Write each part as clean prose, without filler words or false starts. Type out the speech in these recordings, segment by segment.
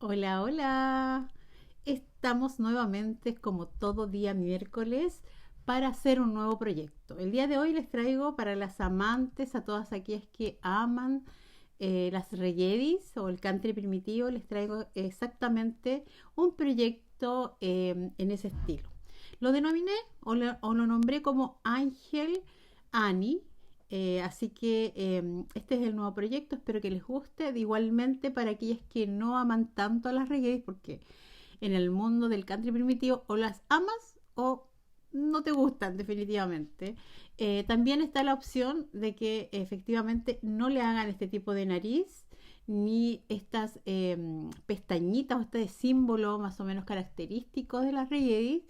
Hola, hola. Estamos nuevamente como todo día miércoles para hacer un nuevo proyecto. El día de hoy les traigo para las amantes, a todas aquellas que aman las reggaeys o el country primitivo, les traigo exactamente un proyecto en ese estilo. Lo denominé o lo nombré como Ángel Annie. Así que este es el nuevo proyecto, espero que les guste. Igualmente para aquellas que no aman tanto a las reggae, porque en el mundo del country primitivo o las amas o no te gustan definitivamente. También está la opción de que efectivamente no le hagan este tipo de nariz ni estas pestañitas o este símbolo más o menos característico de las reggae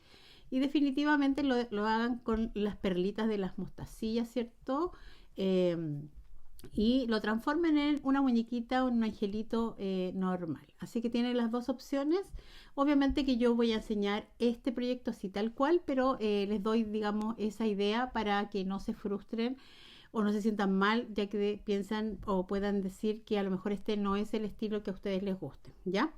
y definitivamente lo hagan con las perlitas de las mostacillas, ¿cierto? Eh, y lo transformen en una muñequita o un angelito normal. Así que tienen las dos opciones. Obviamente que yo voy a enseñar este proyecto así tal cual, pero les doy, digamos, esa idea para que no se frustren o no se sientan mal, ya que piensan o puedan decir que a lo mejor este no es el estilo que a ustedes les guste, ¿ya?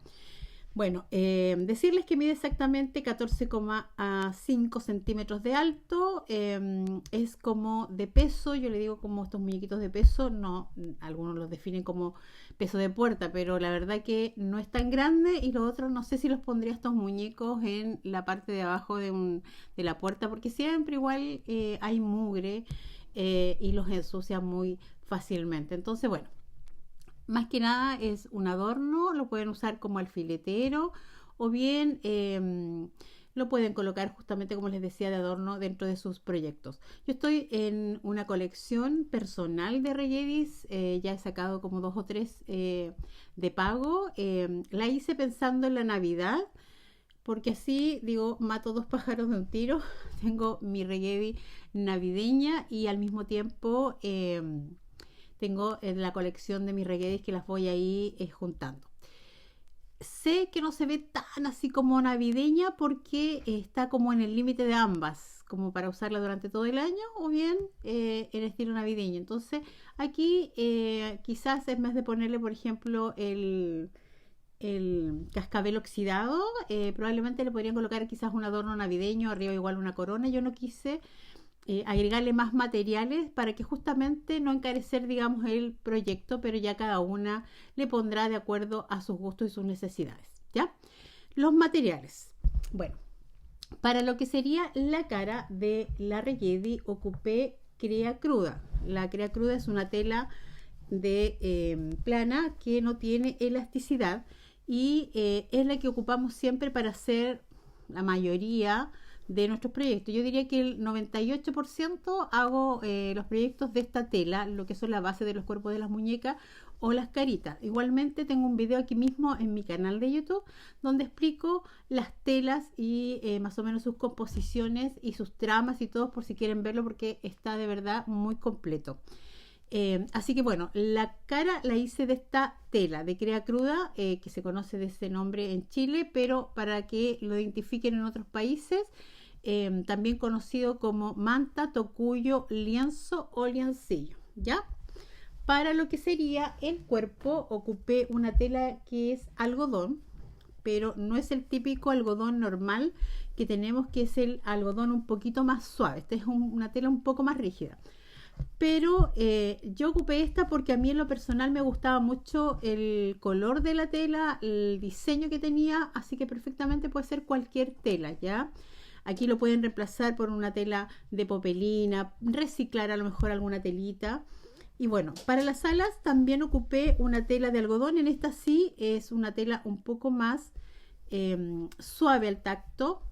Bueno, decirles que mide exactamente 14,5 centímetros de alto, es como de peso, yo le digo como estos muñequitos de peso, no, algunos los definen como peso de puerta, pero la verdad que no es tan grande y los otros no sé si los pondría estos muñecos en la parte de abajo de la puerta, porque siempre igual hay mugre y los ensucia muy fácilmente. Entonces, bueno, más que nada es un adorno, lo pueden usar como alfiletero o bien lo pueden colocar justamente como les decía de adorno dentro de sus proyectos. Yo estoy en una colección personal de Reyeris, ya he sacado como dos o tres de pago. La hice pensando en la Navidad porque así digo mato dos pájaros de un tiro. Tengo mi Reyevi navideña y al mismo tiempo tengo la colección de mis reguedes que las voy ahí juntando. Sé que no se ve tan así como navideña porque está como en el límite de ambas, como para usarla durante todo el año o bien en estilo navideño. Entonces aquí quizás en vez de ponerle, por ejemplo, el cascabel oxidado, probablemente le podrían colocar quizás un adorno navideño, arriba igual una corona. Yo no quise agregarle más materiales para que justamente no encarecer, digamos, el proyecto, pero ya cada una le pondrá de acuerdo a sus gustos y sus necesidades, ¿ya? Los materiales. Bueno, para lo que sería la cara de la Regedi ocupé crea cruda. La crea cruda es una tela de plana que no tiene elasticidad y es la que ocupamos siempre para hacer la mayoría de nuestros proyectos. Yo diría que el 98% hago los proyectos de esta tela, lo que son la base de los cuerpos de las muñecas o las caritas. Igualmente tengo un video aquí mismo en mi canal de YouTube donde explico las telas y más o menos sus composiciones y sus tramas y todo por si quieren verlo porque está de verdad muy completo. Así que bueno, la cara la hice de esta tela de crea cruda, que se conoce de ese nombre en Chile, pero para que lo identifiquen en otros países, también conocido como manta, tocuyo, lienzo o liancillo, ¿ya? Para lo que sería el cuerpo, ocupé una tela que es algodón, pero no es el típico algodón normal que tenemos, que es el algodón un poquito más suave. Esta es una tela un poco más rígida. Pero yo ocupé esta porque a mí en lo personal me gustaba mucho el color de la tela, el diseño que tenía, así que perfectamente puede ser cualquier tela, ¿ya? Aquí lo pueden reemplazar por una tela de popelina, reciclar a lo mejor alguna telita. Y bueno, para las alas también ocupé una tela de algodón. En esta sí es una tela un poco más suave al tacto.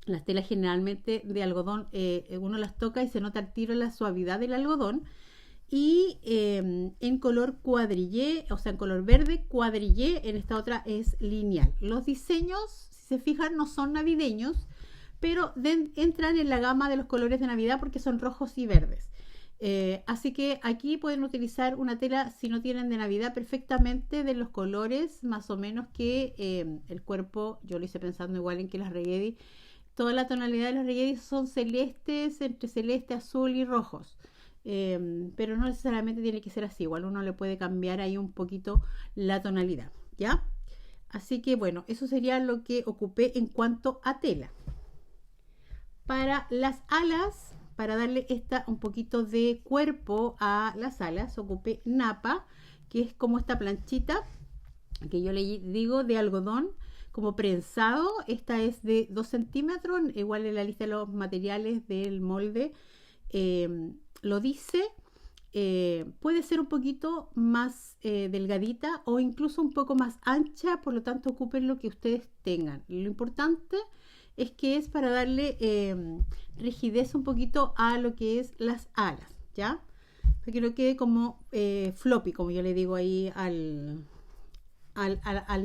Las telas generalmente de algodón, uno las toca y se nota al tiro la suavidad del algodón. Y en color cuadrillé, o sea, en color verde cuadrillé, en esta otra es lineal. Los diseños, si se fijan, no son navideños, pero entran en la gama de los colores de Navidad porque son rojos y verdes. Así que aquí pueden utilizar una tela, si no tienen de Navidad, perfectamente de los colores más o menos que el cuerpo. Yo lo hice pensando igual en que las Regedi, toda la tonalidad de los Regedi son celestes, entre celeste, azul y rojos. Pero no necesariamente tiene que ser así, igual uno le puede cambiar ahí un poquito la tonalidad, ¿ya? Así que bueno, eso sería lo que ocupé en cuanto a tela. Para las alas, para darle un poquito de cuerpo a las alas, ocupé napa, que es como esta planchita que yo le digo de algodón, como prensado. Esta es de 2 centímetros, igual en la lista de los materiales del molde lo dice. Puede ser un poquito más delgadita o incluso un poco más ancha, por lo tanto ocupen lo que ustedes tengan. Lo importante es que es para darle rigidez un poquito a lo que es las alas, ¿ya? Para que no quede como floppy, como yo le digo ahí en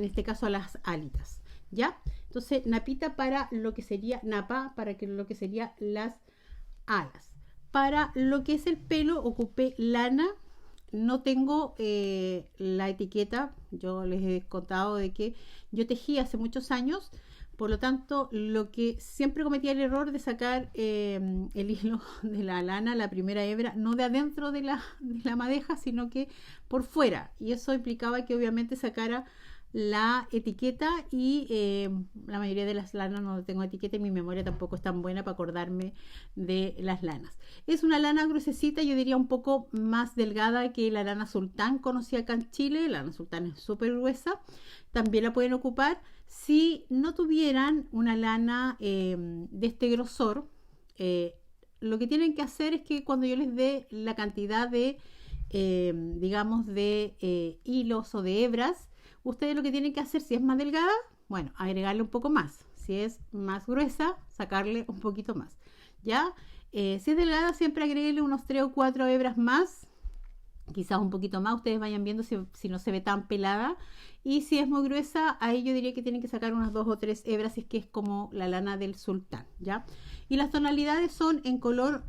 este caso a las alitas, ¿ya? Entonces napita para lo que sería napa, para que lo que sería las alas. Para lo que es el pelo ocupé lana. No tengo la etiqueta. Yo les he contado de que yo tejí hace muchos años. Por lo tanto, lo que siempre cometía el error de sacar el hilo de la lana, la primera hebra, no de adentro de la madeja, sino que por fuera. Y eso implicaba que obviamente sacara la etiqueta y la mayoría de las lanas no tengo etiqueta y mi memoria tampoco es tan buena para acordarme de las lanas. Es una lana gruesecita, yo diría un poco más delgada que la lana sultán conocida acá en Chile. La lana sultán es súper gruesa, también la pueden ocupar. Si no tuvieran una lana de este grosor, lo que tienen que hacer es que cuando yo les dé la cantidad de digamos de hilos o de hebras, ustedes lo que tienen que hacer, si es más delgada, bueno, agregarle un poco más. Si es más gruesa, sacarle un poquito más. ¿Ya? Si es delgada, siempre agreguenle unos 3 o 4 hebras más. Quizás un poquito más. Ustedes vayan viendo si no se ve tan pelada. Y si es muy gruesa, ahí yo diría que tienen que sacar unas 2 o 3 hebras, si es que es como la lana del sultán. ¿Ya? Y las tonalidades son en color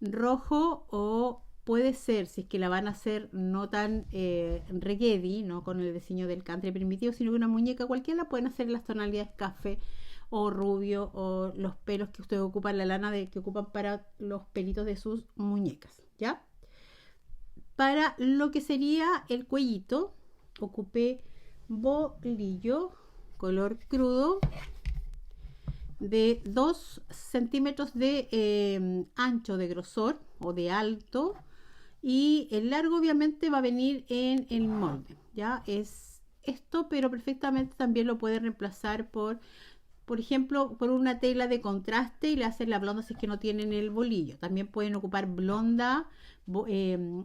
rojo o... puede ser, si es que la van a hacer no tan reggae, no con el diseño del country primitivo, sino que una muñeca cualquiera, la pueden hacer en las tonalidades café o rubio o los pelos que ustedes ocupan, la lana que ocupan para los pelitos de sus muñecas, ¿ya? Para lo que sería el cuellito, ocupé bolillo color crudo de 2 centímetros de ancho de grosor o de alto. Y el largo obviamente va a venir en el molde, ya es esto, pero perfectamente también lo pueden reemplazar por ejemplo, por una tela de contraste y le hacen la blonda si es que no tienen el bolillo. También pueden ocupar blonda,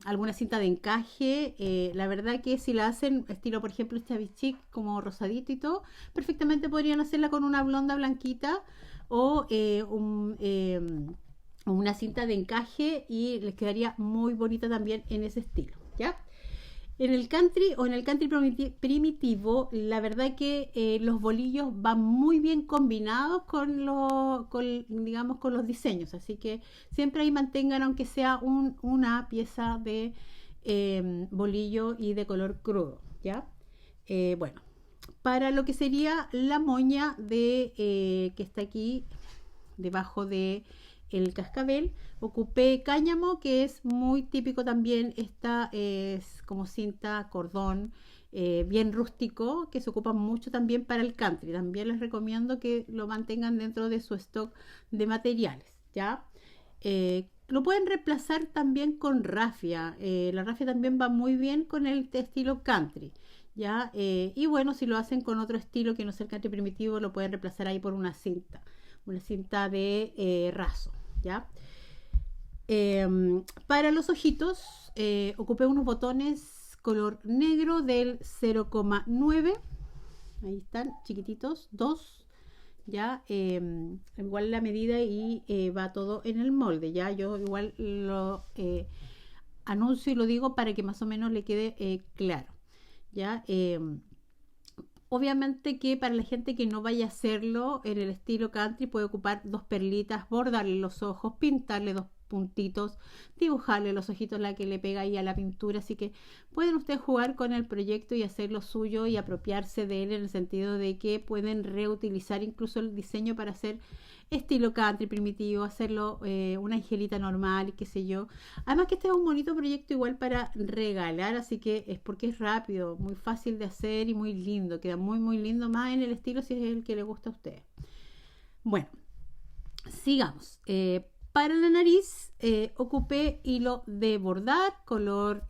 alguna cinta de encaje. La verdad que si la hacen estilo, por ejemplo, este bichic como rosadito y todo, perfectamente podrían hacerla con una blonda blanquita o una cinta de encaje y les quedaría muy bonita también en ese estilo, ¿ya? En el country o en el country primitivo, la verdad que los bolillos van muy bien combinados digamos, con los diseños, así que siempre ahí mantengan, aunque sea una pieza de bolillo y de color crudo, ¿ya? Bueno, para lo que sería la moña que está aquí debajo de el cascabel, ocupé cáñamo, que es muy típico también. Esta es como cinta, cordón, bien rústico, que se ocupa mucho también para el country. También les recomiendo que lo mantengan dentro de su stock de materiales, ¿ya? Lo pueden reemplazar también con rafia. La rafia también va muy bien con el estilo country, ¿ya? Y bueno, si lo hacen con otro estilo que no sea el country primitivo, lo pueden reemplazar ahí por una cinta de raso, ¿ya? Para los ojitos ocupé unos botones color negro del 0,9, ahí están, chiquititos, 2, ya, igual la medida y va todo en el molde, ya, yo igual lo anuncio y lo digo para que más o menos le quede claro, ya. Obviamente que para la gente que no vaya a hacerlo en el estilo country puede ocupar 2 perlitas, bordarle los ojos, pintarle puntitos, dibujarle los ojitos la que le pega ahí a la pintura, así que pueden ustedes jugar con el proyecto y hacer lo suyo y apropiarse de él en el sentido de que pueden reutilizar incluso el diseño para hacer estilo country primitivo, hacerlo una angelita normal, qué sé yo. Además que este es un bonito proyecto igual para regalar, así que es porque es rápido, muy fácil de hacer y muy lindo, queda muy muy lindo, más en el estilo si es el que le gusta a ustedes. Bueno, sigamos. Para la nariz ocupé hilo de bordar, color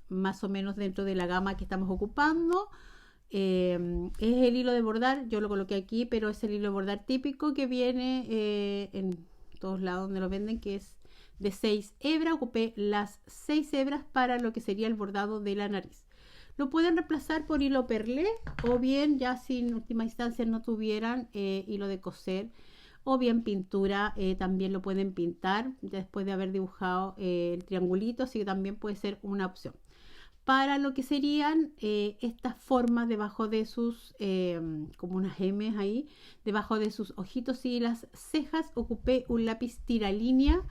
más o menos dentro de la gama que estamos ocupando. Es el hilo de bordar, yo lo coloqué aquí, pero es el hilo de bordar típico que viene en todos lados donde lo venden, que es de 6 hebras. Ocupé las 6 hebras para lo que sería el bordado de la nariz. Lo pueden reemplazar por hilo perlé, o bien ya si en última instancia no tuvieran hilo de coser, o bien pintura, también lo pueden pintar después de haber dibujado el triangulito, así que también puede ser una opción. Para lo que serían estas formas debajo de sus, como unas M ahí, debajo de sus ojitos y las cejas, ocupé un lápiz tiralínea.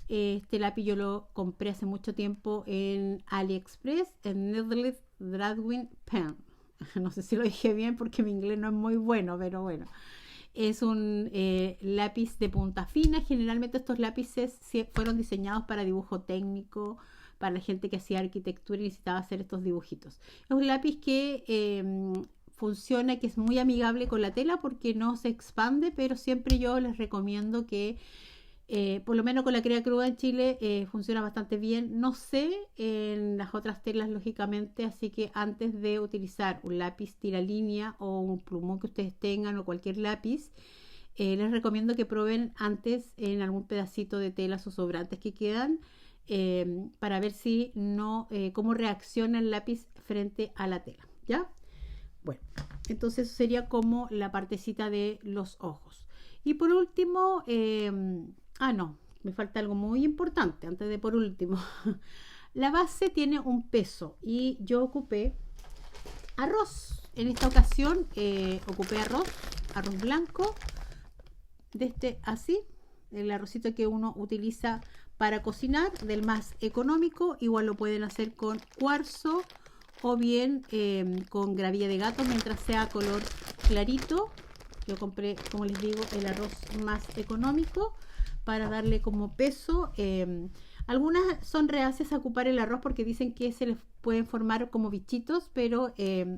Este lápiz yo lo compré hace mucho tiempo en AliExpress, en Needle Drawing Pen. No sé si lo dije bien porque mi inglés no es muy bueno, pero bueno. Es un lápiz de punta fina. Generalmente estos lápices fueron diseñados para dibujo técnico, para la gente que hacía arquitectura y necesitaba hacer estos dibujitos. Es un lápiz que funciona, que es muy amigable con la tela porque no se expande, pero siempre yo les recomiendo que por lo menos con la crea cruda en Chile funciona bastante bien. No sé en las otras telas lógicamente, así que antes de utilizar un lápiz tiralínea o un plumón que ustedes tengan o cualquier lápiz, les recomiendo que prueben antes en algún pedacito de telas o sobrantes que quedan, para ver si no, cómo reacciona el lápiz frente a la tela, ¿ya? Bueno, entonces sería como la partecita de los ojos. Y por último, no, me falta algo muy importante antes de por último. La base tiene un peso y yo ocupé arroz. En esta ocasión ocupé arroz blanco, de este así, el arrocito que uno utiliza para cocinar, del más económico. Igual lo pueden hacer con cuarzo o bien con gravilla de gato mientras sea color clarito. Yo compré, como les digo, el arroz más económico para darle como peso. Algunas son reacias a ocupar el arroz porque dicen que se les pueden formar como bichitos, pero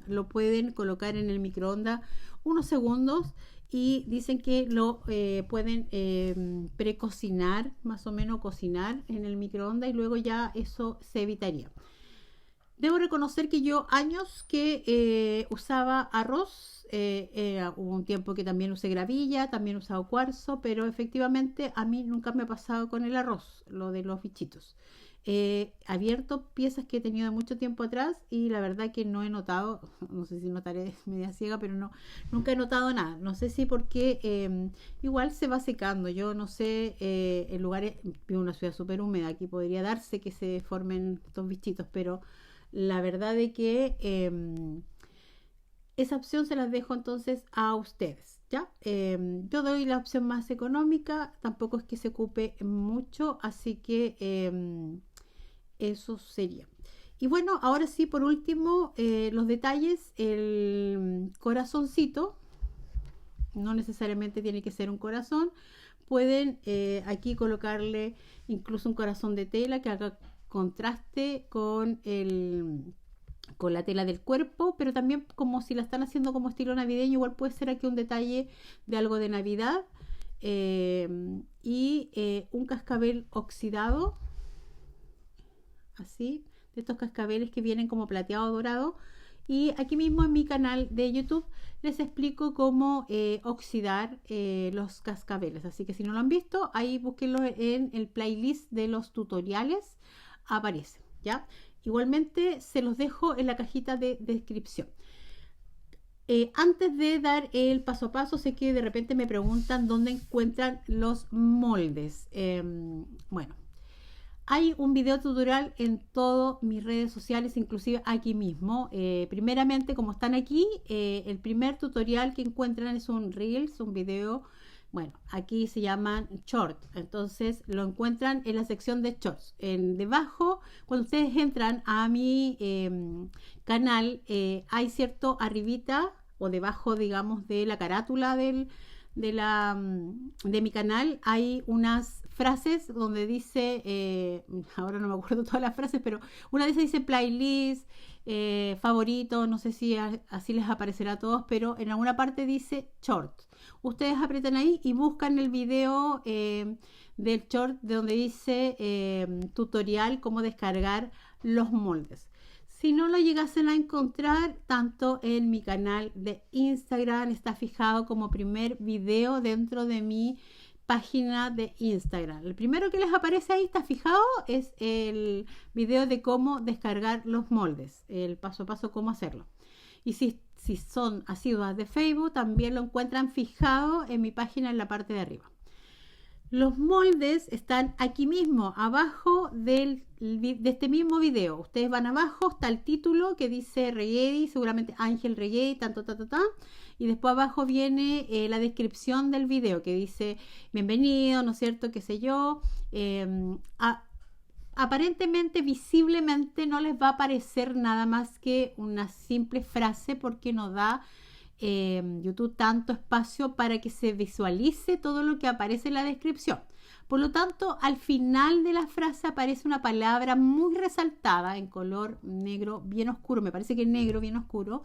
lo pueden colocar en el microondas unos segundos y dicen que lo pueden precocinar, más o menos cocinar en el microondas, y luego ya eso se evitaría. Debo reconocer que yo años que usaba arroz, hubo un tiempo que también usé gravilla, también he usado cuarzo, pero efectivamente a mí nunca me ha pasado con el arroz, lo de los bichitos. He abierto piezas que he tenido de mucho tiempo atrás y la verdad que no he notado, no sé si notaré media ciega, pero no, nunca he notado nada. No sé si porque igual se va secando. Yo no sé, en lugares, vivo en una ciudad súper húmeda, aquí podría darse que se formen estos bichitos, pero la verdad es que esa opción se las dejo entonces a ustedes, ¿ya? Yo doy la opción más económica, tampoco es que se ocupe mucho, así que eso sería. Y bueno, ahora sí, por último, los detalles, el corazoncito, no necesariamente tiene que ser un corazón, pueden aquí colocarle incluso un corazón de tela que haga contraste con la tela del cuerpo, pero también como si la están haciendo como estilo navideño, igual puede ser aquí un detalle de algo de Navidad. Y un cascabel oxidado, así, de estos cascabeles que vienen como plateado dorado. Y aquí mismo en mi canal de YouTube les explico cómo oxidar los cascabeles, así que si no lo han visto, ahí búsquenlo en el playlist de los tutoriales, aparece, ¿ya? Igualmente se los dejo en la cajita de descripción. Antes de dar el paso a paso, sé que de repente me preguntan dónde encuentran los moldes. Bueno, hay un video tutorial en todas mis redes sociales, inclusive aquí mismo. Primeramente, como están aquí, el primer tutorial que encuentran es un Reels, un video Bueno, aquí se llaman shorts, entonces lo encuentran en la sección de shorts. Debajo, cuando ustedes entran a mi canal, hay cierto arribita o debajo, digamos, de la carátula de mi canal, hay unas frases donde dice, ahora no me acuerdo todas las frases, pero una de esas dice playlist, favorito, no sé si así les aparecerá a todos, pero en alguna parte dice short. Ustedes apretan ahí y buscan el video del short de donde dice tutorial cómo descargar los moldes. Si no lo llegasen a encontrar, tanto en mi canal de Instagram está fijado como primer video dentro de mi página de Instagram. El primero que les aparece ahí está fijado es el video de cómo descargar los moldes, el paso a paso cómo hacerlo. Y si son asiduas de Facebook, también lo encuentran fijado en mi página en la parte de arriba. Los moldes están aquí mismo, abajo de este mismo video. Ustedes van abajo, está el título que dice Reggae, seguramente Ángel Reggae, tanto, y después abajo viene la descripción del video que dice bienvenido, ¿no es cierto? Qué sé yo. Aparentemente, visiblemente, no les va a aparecer nada más que una simple frase porque no da YouTube tanto espacio para que se visualice todo lo que aparece en la descripción. Por lo tanto, al final de la frase aparece una palabra muy resaltada en color negro bien oscuro, me parece que negro bien oscuro,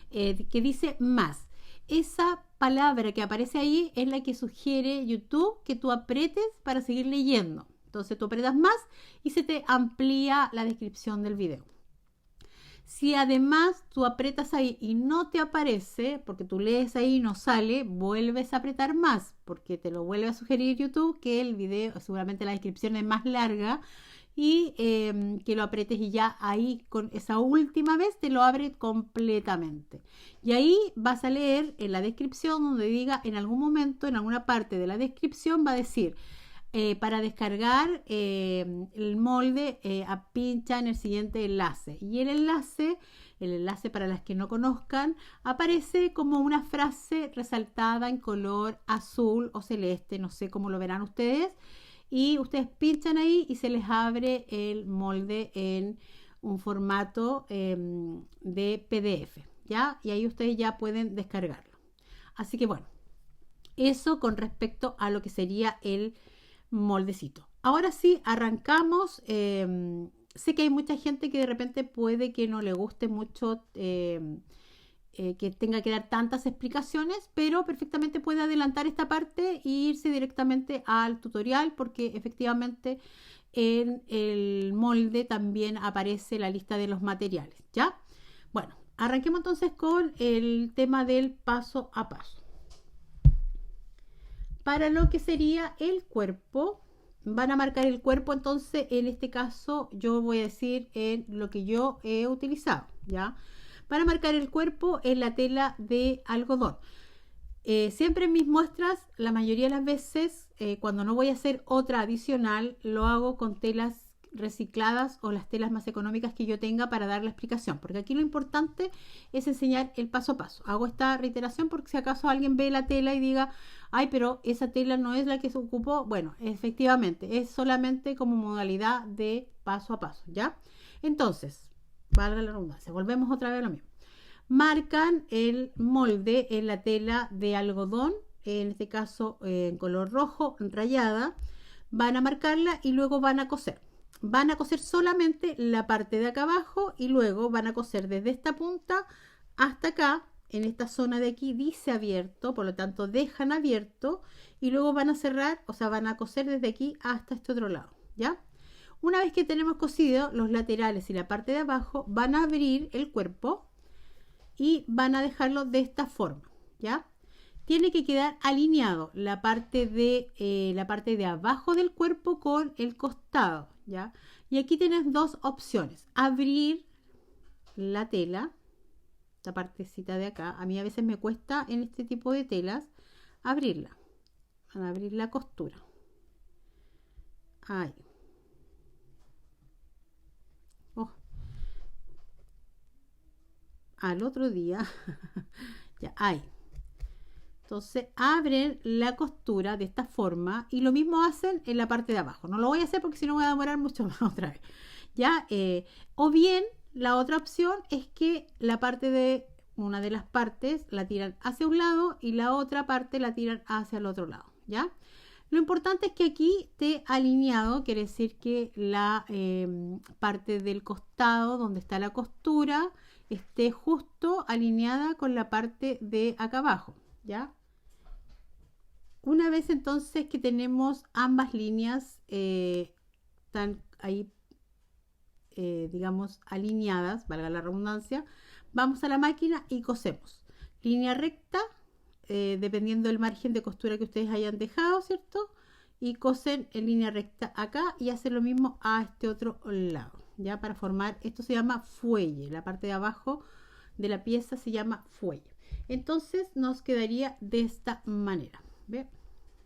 que dice más. Esa palabra que aparece ahí es la que sugiere YouTube que tú apretes para seguir leyendo. Entonces tú apretas más y se te amplía la descripción del video. Si además tú apretas ahí y no te aparece, porque tú lees ahí y no sale, vuelves a apretar más, porque te lo vuelve a sugerir YouTube que el video, seguramente la descripción es más larga, y que lo apretes y ya ahí con esa última vez te lo abre completamente. Y ahí vas a leer en la descripción donde diga en algún momento, en alguna parte de la descripción va a decir para descargar el molde, pincha en el siguiente enlace. Y el enlace para las que no conozcan, aparece como una frase resaltada en color azul o celeste, no sé cómo lo verán ustedes. Y ustedes pinchan ahí y se les abre el molde en un formato de PDF, ¿ya? Y ahí ustedes ya pueden descargarlo. Así que bueno, eso con respecto a lo que sería el moldecito. Ahora sí, arrancamos. Sé que hay mucha gente que de repente puede que no le guste mucho que tenga que dar tantas explicaciones, pero perfectamente puede adelantar esta parte e irse directamente al tutorial porque efectivamente en el molde también aparece la lista de los materiales, ¿ya? Bueno, arranquemos entonces con el tema del paso a paso. Para lo que sería el cuerpo, van a marcar el cuerpo, entonces en este caso yo voy a decir en lo que yo he utilizado, ¿ya? Para marcar el cuerpo en la tela de algodón. Siempre en mis muestras, la mayoría de las veces, cuando no voy a hacer otra adicional, lo hago con telas recicladas o las telas más económicas que yo tenga para dar la explicación, porque aquí lo importante es enseñar el paso a paso. Hago esta reiteración porque si acaso alguien ve la tela y diga, ay, pero esa tela no es la que se ocupó, bueno, efectivamente, es solamente como modalidad de paso a paso, ¿ya? Entonces, valga la redundancia, volvemos otra vez a lo mismo. Marcan el molde en la tela de algodón, en este caso en color rojo, rayada, van a marcarla y luego van a coser. Van a coser solamente la parte de acá abajo y luego van a coser desde esta punta hasta acá. En esta zona de aquí dice abierto, por lo tanto dejan abierto y luego van a cerrar, o sea, van a coser desde aquí hasta este otro lado, ¿ya? Una vez que tenemos cosido los laterales y la parte de abajo, van a abrir el cuerpo y van a dejarlo de esta forma, ¿ya? Tiene que quedar alineado la parte de abajo del cuerpo con el costado, ¿ya? Y aquí tienes dos opciones: abrir la tela, esta partecita de acá. A mí a veces me cuesta en este tipo de telas abrirla. Van a abrir la costura. Ahí. Oh. Al otro día, ya, ahí. Entonces abren la costura de esta forma y lo mismo hacen en la parte de abajo. No lo voy a hacer porque si no voy a demorar mucho más otra vez. ¿Ya? O bien la otra opción es que la parte de una de las partes la tiran hacia un lado y la otra parte la tiran hacia el otro lado. ¿Ya? Lo importante es que aquí esté alineado, quiere decir que la parte del costado donde está la costura esté justo alineada con la parte de acá abajo, ¿ya? Una vez entonces que tenemos ambas líneas están ahí, digamos, alineadas, valga la redundancia, vamos a la máquina y cosemos. Línea recta, dependiendo del margen de costura que ustedes hayan dejado, ¿cierto? Y cosen en línea recta acá y hacen lo mismo a este otro lado, ya para formar, esto se llama fuelle, la parte de abajo de la pieza se llama fuelle. Entonces nos quedaría de esta manera, ¿ve?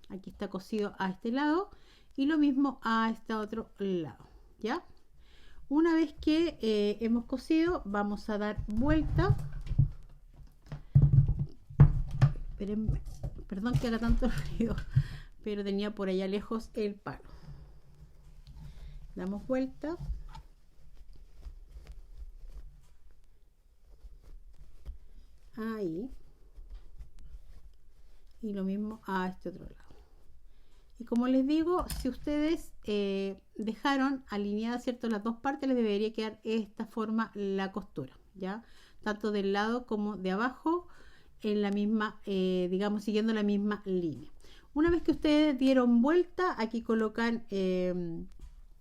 Aquí está cosido a este lado y lo mismo a este otro lado, ¿ya? Una vez que hemos cosido, vamos a dar vuelta. Espérenme, perdón que haga tanto ruido, pero tenía por allá lejos el palo. Damos vuelta. Ahí. Y lo mismo a este otro lado. Y como les digo, si ustedes dejaron alineadas, ¿cierto?, las dos partes, les debería quedar esta forma la costura, ¿ya? Tanto del lado como de abajo, en la misma, digamos, siguiendo la misma línea. Una vez que ustedes dieron vuelta, aquí colocan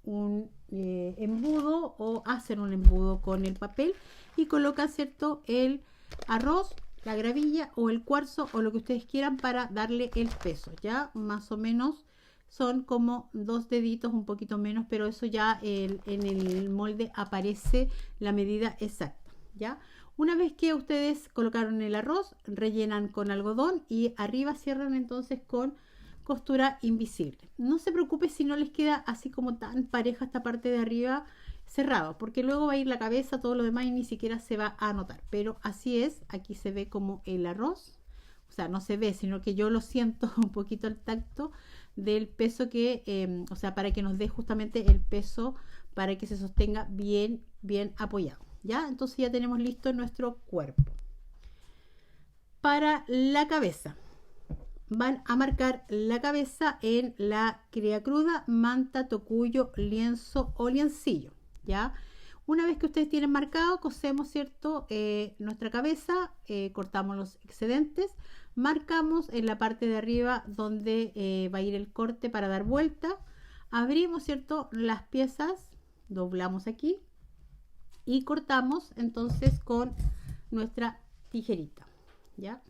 un embudo o hacen un embudo con el papel y colocan, ¿cierto?, el arroz, la gravilla o el cuarzo o lo que ustedes quieran para darle el peso, ya más o menos son como 2 deditos, un poquito menos, pero eso ya en el molde aparece la medida exacta, ya. Una vez que ustedes colocaron el arroz, rellenan con algodón y arriba cierran entonces con costura invisible. No se preocupe si no les queda así como tan pareja esta parte de arriba cerrado, porque luego va a ir la cabeza, todo lo demás y ni siquiera se va a notar, pero así es. Aquí se ve como el arroz, o sea, no se ve, sino que yo lo siento un poquito al tacto del peso que, o sea, para que nos dé justamente el peso para que se sostenga bien, bien apoyado, ¿ya? Entonces ya tenemos listo nuestro cuerpo. Para la cabeza, van a marcar la cabeza en la cría cruda, manta, tocuyo, lienzo o liencillo, ¿ya? Una vez que ustedes tienen marcado, cosemos, ¿cierto?, nuestra cabeza, cortamos los excedentes, marcamos en la parte de arriba donde va a ir el corte para dar vuelta, abrimos, ¿cierto?, las piezas, doblamos aquí y cortamos entonces con nuestra tijerita, ¿ya?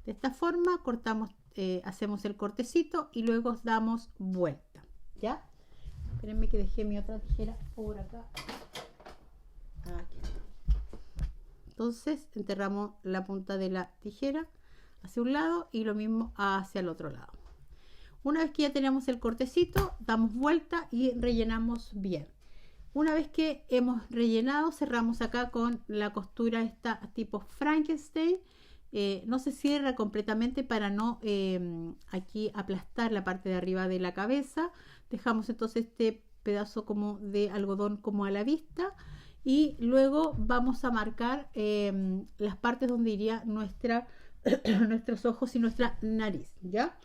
De esta forma cortamos, hacemos el cortecito y luego damos vuelta, ¿ya? Espérenme que dejé mi otra tijera por acá. Aquí. Entonces enterramos la punta de la tijera hacia un lado y lo mismo hacia el otro lado. Una vez que ya tenemos el cortecito, damos vuelta y rellenamos bien. Una vez que hemos rellenado, cerramos acá con la costura esta tipo Frankenstein. No se cierra completamente para no aquí aplastar la parte de arriba de la cabeza. Dejamos entonces este pedazo como de algodón como a la vista y luego vamos a marcar las partes donde iría nuestros ojos y nuestra nariz, ¿ya?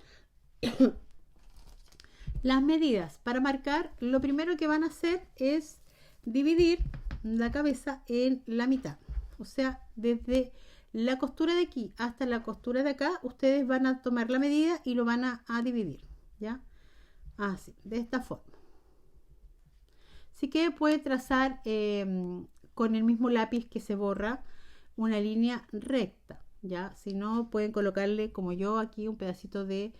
Las medidas para marcar, lo primero que van a hacer es dividir la cabeza en la mitad, o sea, desde la costura de aquí hasta la costura de acá, ustedes van a tomar la medida y lo van a dividir, ¿ya? Así, de esta forma. Así que puede trazar con el mismo lápiz que se borra una línea recta, ¿ya? Si no, pueden colocarle, como yo aquí, un pedacito de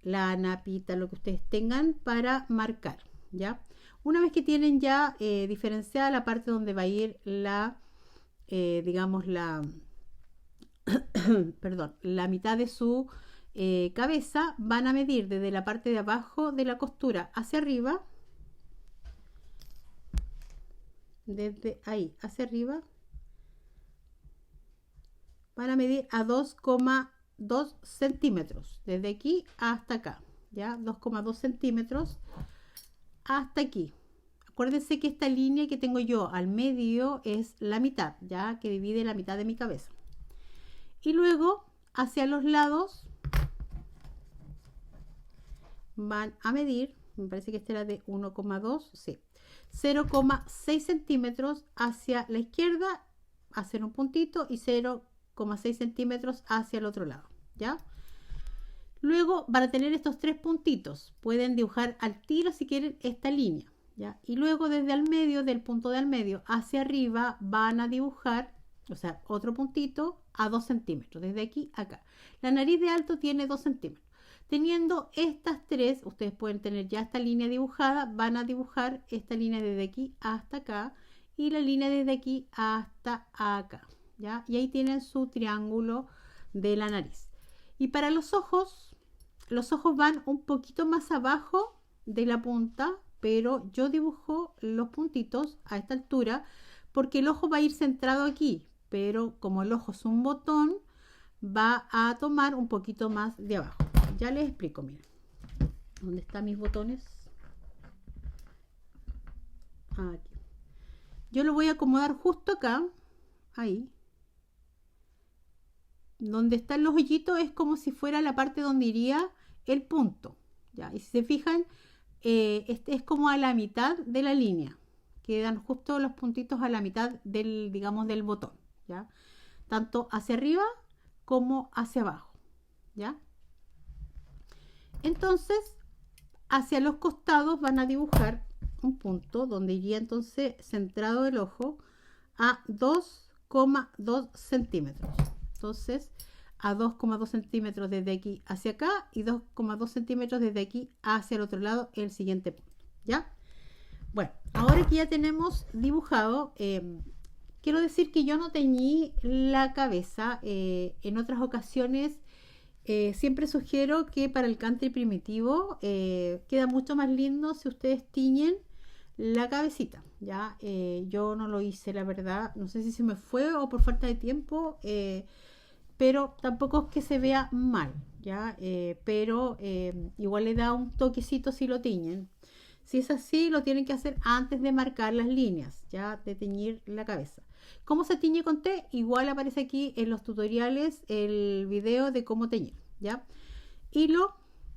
lana, pita, lo que ustedes tengan para marcar, ¿ya? Una vez que tienen ya diferenciada la parte donde va a ir la, digamos, perdón, la mitad de su cabeza, van a medir desde la parte de abajo de la costura hacia arriba, desde ahí hacia arriba, van a medir a 2,2 centímetros, desde aquí hasta acá, ya, 2,2 centímetros hasta aquí. Acuérdense que esta línea que tengo yo al medio es la mitad, ya, que divide la mitad de mi cabeza. Y luego, hacia los lados, van a medir, me parece que este era de 1,2, sí, 0,6 centímetros hacia la izquierda, hacer un puntito, y 0,6 centímetros hacia el otro lado, ¿ya? Luego van a tener estos tres puntitos. Pueden dibujar al tiro si quieren esta línea, ¿ya? Y luego desde el medio, del punto de al medio hacia arriba, van a dibujar, o sea, otro puntito a 2 centímetros, desde aquí a acá. La nariz de alto tiene 2 centímetros. Teniendo estas tres, ustedes pueden tener ya esta línea dibujada, van a dibujar esta línea desde aquí hasta acá y la línea desde aquí hasta acá, ¿ya? Y ahí tienen su triángulo de la nariz. Y para los ojos van un poquito más abajo de la punta, pero yo dibujo los puntitos a esta altura porque el ojo va a ir centrado aquí, pero como el ojo es un botón, va a tomar un poquito más de abajo. Ya les explico, miren. ¿Dónde están mis botones? Aquí. Yo lo voy a acomodar justo acá, ahí. Donde están los hoyitos es como si fuera la parte donde iría el punto, ¿ya? Y si se fijan, este es como a la mitad de la línea. Quedan justo los puntitos a la mitad del, digamos, del botón, ¿ya? Tanto hacia arriba como hacia abajo, ¿ya? Entonces, hacia los costados van a dibujar un punto donde iría entonces centrado el ojo a 2,2 centímetros. Entonces, a 2,2 centímetros desde aquí hacia acá y 2,2 centímetros desde aquí hacia el otro lado, el siguiente punto, ¿ya? Bueno, ahora que ya tenemos dibujado, quiero decir que yo no teñí la cabeza. En otras ocasiones siempre sugiero que para el country primitivo queda mucho más lindo si ustedes tiñen la cabecita, ¿ya? Yo no lo hice, la verdad. No sé si se me fue o por falta de tiempo, pero tampoco es que se vea mal, ¿ya? Pero igual le da un toquecito si lo tiñen. Si es así, lo tienen que hacer antes de marcar las líneas, ya, de teñir la cabeza. ¿Cómo se tiñe con té? Igual aparece aquí en los tutoriales el video de cómo teñir, ¿ya? Hilo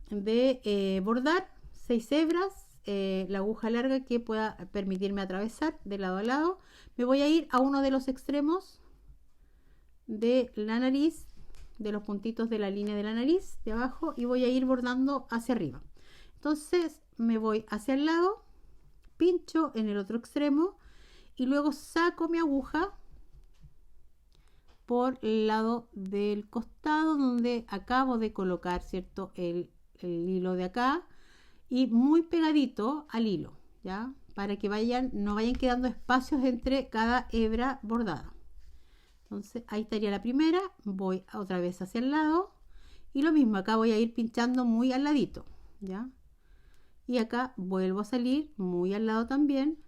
de bordar, 6 hebras, la aguja larga que pueda permitirme atravesar de lado a lado. Me voy a ir a uno de los extremos de la nariz, de los puntitos de la línea de la nariz, de abajo, y voy a ir bordando hacia arriba. Entonces me voy hacia el lado, pincho en el otro extremo y luego saco mi aguja por el lado del costado donde acabo de colocar, ¿cierto? El hilo de acá, y muy pegadito al hilo, ¿ya? Para que no vayan quedando espacios entre cada hebra bordada. Entonces ahí estaría la primera, voy otra vez hacia el lado y lo mismo, acá voy a ir pinchando muy al ladito, ¿ya? Y acá vuelvo a salir muy al lado también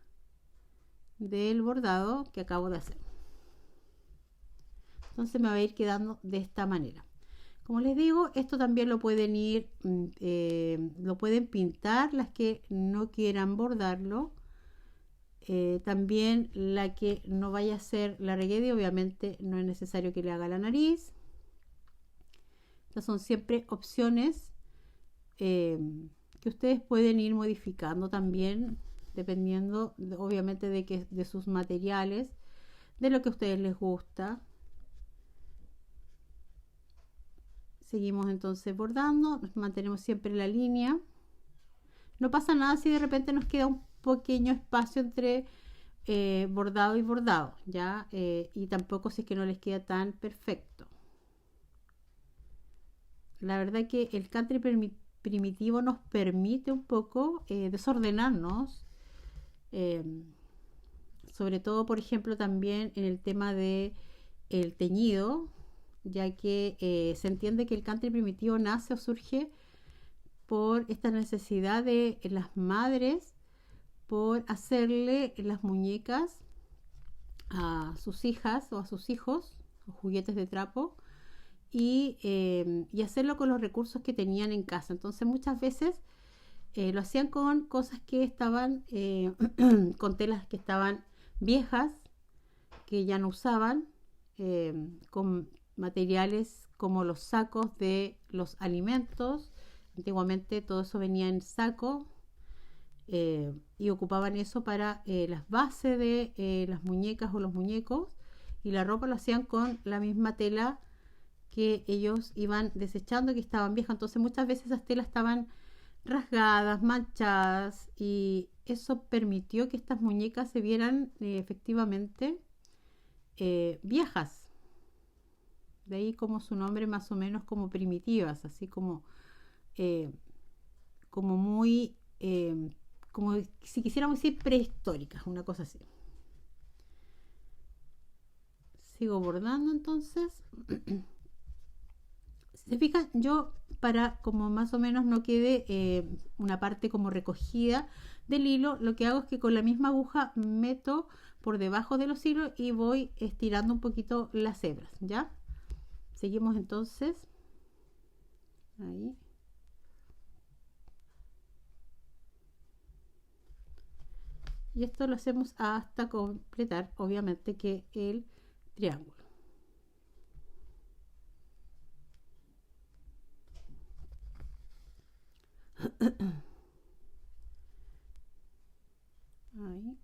del bordado que acabo de hacer. Entonces me va a ir quedando de esta manera. Como les digo, esto también lo pueden lo pueden pintar las que no quieran bordarlo. También la que no vaya a ser la reguede, obviamente no es necesario que le haga la nariz. Estas son siempre opciones que ustedes pueden ir modificando también, dependiendo obviamente de sus materiales, de lo que a ustedes les gusta. Seguimos entonces bordando, mantenemos siempre la línea. No pasa nada si de repente nos queda un pequeño espacio entre bordado y bordado, ¿ya? Y tampoco si es que no les queda tan perfecto. La verdad que el country primitivo nos permite un poco desordenarnos, sobre todo, por ejemplo, también en el tema de el teñido, ya que se entiende que el country primitivo nace o surge por esta necesidad de las madres por hacerle las muñecas a sus hijas o a sus hijos, o juguetes de trapo y hacerlo con los recursos que tenían en casa. Entonces muchas veces lo hacían con cosas que estaban, con telas que estaban viejas, que ya no usaban, con materiales como los sacos de los alimentos. Antiguamente todo eso venía en saco y ocupaban eso para las bases de las muñecas o los muñecos, y la ropa lo hacían con la misma tela que ellos iban desechando, que estaban viejas. Entonces muchas veces esas telas estaban rasgadas, manchadas, y eso permitió que estas muñecas se vieran efectivamente viejas. De ahí como su nombre, más o menos como primitivas, así eh, como muy, como si quisiéramos decir prehistóricas, una cosa así. Sigo bordando entonces. Si se fijan, yo para como más o menos no quede una parte como recogida del hilo, lo que hago es que con la misma aguja meto por debajo de los hilos y voy estirando un poquito las hebras, ¿ya? Seguimos entonces. Ahí. Y esto lo hacemos hasta completar, obviamente, que el triángulo. Ahí.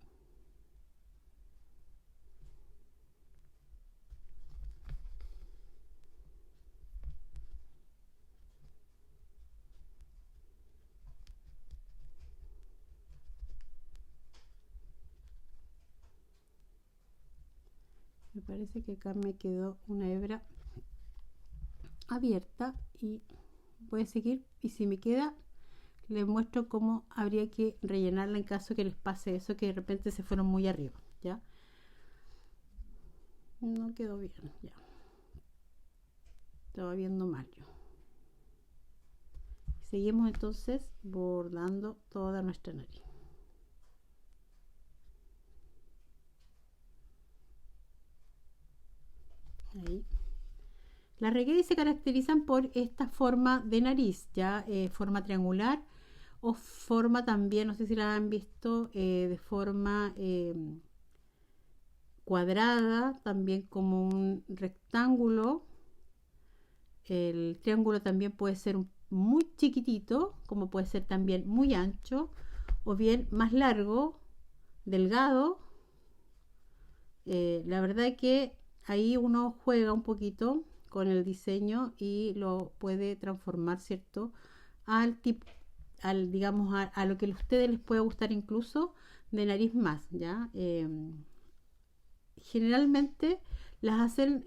Me parece que acá me quedó una hebra abierta y voy a seguir, y si me queda les muestro cómo habría que rellenarla en caso que les pase eso, que de repente se fueron muy arriba, ¿ya? No quedó bien, ya. Estaba viendo mal yo. Seguimos entonces bordando toda nuestra nariz. Ahí. Las reggae se caracterizan por esta forma de nariz, ya forma triangular o forma también, no sé si la han visto, de forma cuadrada, también como un rectángulo. El triángulo también puede ser muy chiquitito, como puede ser también muy ancho, o bien más largo, delgado. La verdad es que ahí uno juega un poquito con el diseño y lo puede transformar, ¿cierto? Al tipo, digamos, a lo que a ustedes les puede gustar, incluso de nariz más, ¿ya? Generalmente las hacen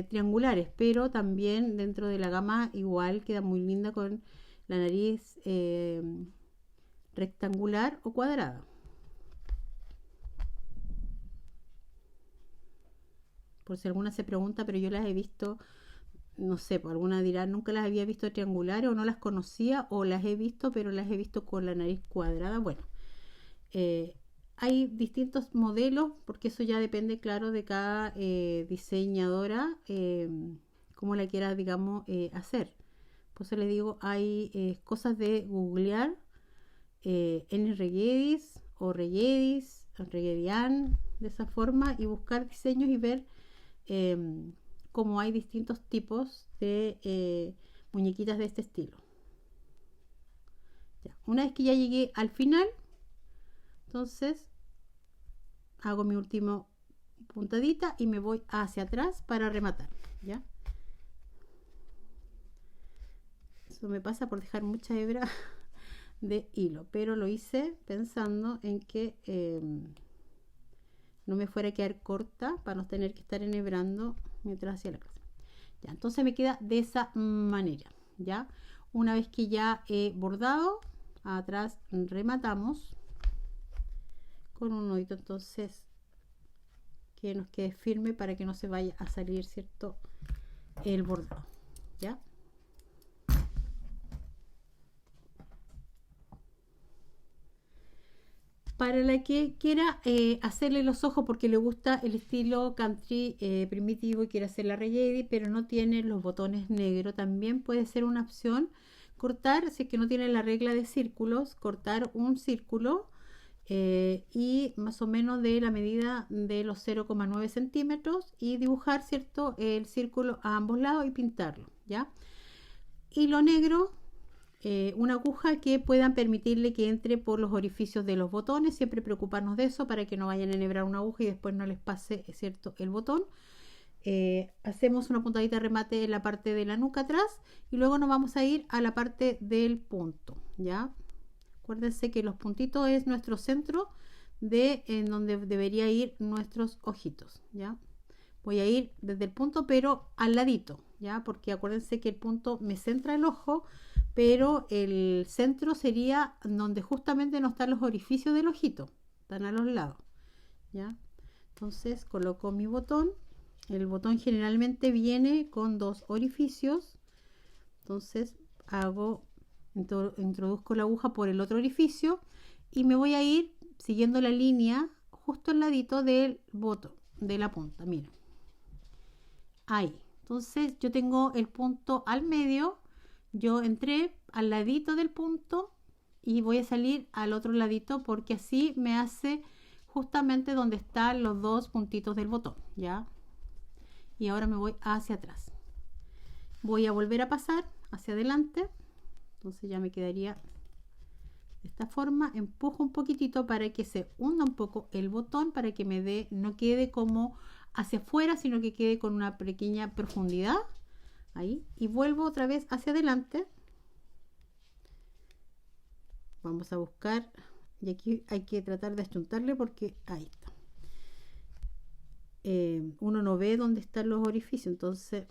triangulares, pero también dentro de la gama igual queda muy linda con la nariz rectangular o cuadrada. Por si alguna se pregunta, pero yo las he visto, no sé, por alguna dirá, nunca las había visto triangulares o no las conocía, o las he visto, pero las he visto con la nariz cuadrada. Bueno, eh, hay distintos modelos, porque eso ya depende, claro, de cada diseñadora, cómo la quiera, digamos, hacer. Por eso les digo, hay cosas de googlear en Regedis o Regedis, Regedian, de esa forma, y buscar diseños y ver eh, cómo hay distintos tipos de muñequitas de este estilo. Ya. Una vez que ya llegué al final, entonces hago mi último puntadita y me voy hacia atrás para rematar, ¿ya? Eso me pasa por dejar mucha hebra de hilo, pero lo hice pensando en que no me fuera a quedar corta para no tener que estar enhebrando mientras hacía la clase. Ya, entonces me queda de esa manera, ¿ya? Una vez que ya he bordado, atrás rematamos con un nudito, entonces que nos quede firme para que no se vaya a salir, ¿cierto? El bordado, ¿ya? Para la que quiera hacerle los ojos porque le gusta el estilo country primitivo y quiere hacer la Reyedi, pero no tiene los botones negros, también puede ser una opción cortar, si es que no tiene la regla de círculos, cortar un círculo y más o menos de la medida de los 0,9 centímetros y dibujar, ¿cierto?, el círculo a ambos lados y pintarlo, ¿ya? Y lo negro, una aguja que puedan permitirle que entre por los orificios de los botones, siempre preocuparnos de eso para que no vayan a enhebrar una aguja y después no les pase, ¿cierto?, el botón. Hacemos una puntadita de remate en la parte de la nuca atrás y luego nos vamos a ir a la parte del punto, ¿ya? Acuérdense que los puntitos es nuestro centro de en donde debería ir nuestros ojitos, ¿ya? Voy a ir desde el punto pero al ladito, ¿ya? Porque acuérdense que el punto me centra el ojo, pero el centro sería donde justamente no están los orificios del ojito, están a los lados, ¿ya? Entonces coloco mi botón. El botón generalmente viene con dos orificios, entonces introduzco la aguja por el otro orificio y me voy a ir siguiendo la línea justo al ladito del botón, de la punta, miren, ahí. Entonces yo tengo el punto al medio, yo entré al ladito del punto y voy a salir al otro ladito porque así me hace justamente donde están los dos puntitos del botón, ¿ya? Y ahora me voy hacia atrás. Voy a volver a pasar hacia adelante. Entonces ya me quedaría de esta forma. Empujo un poquitito para que se hunda un poco el botón, para que me dé, no quede como hacia afuera, sino que quede con una pequeña profundidad. Ahí. Y vuelvo otra vez hacia adelante. Vamos a buscar. Y aquí hay que tratar de achuntarle porque ahí está. Uno no ve dónde están los orificios, entonces,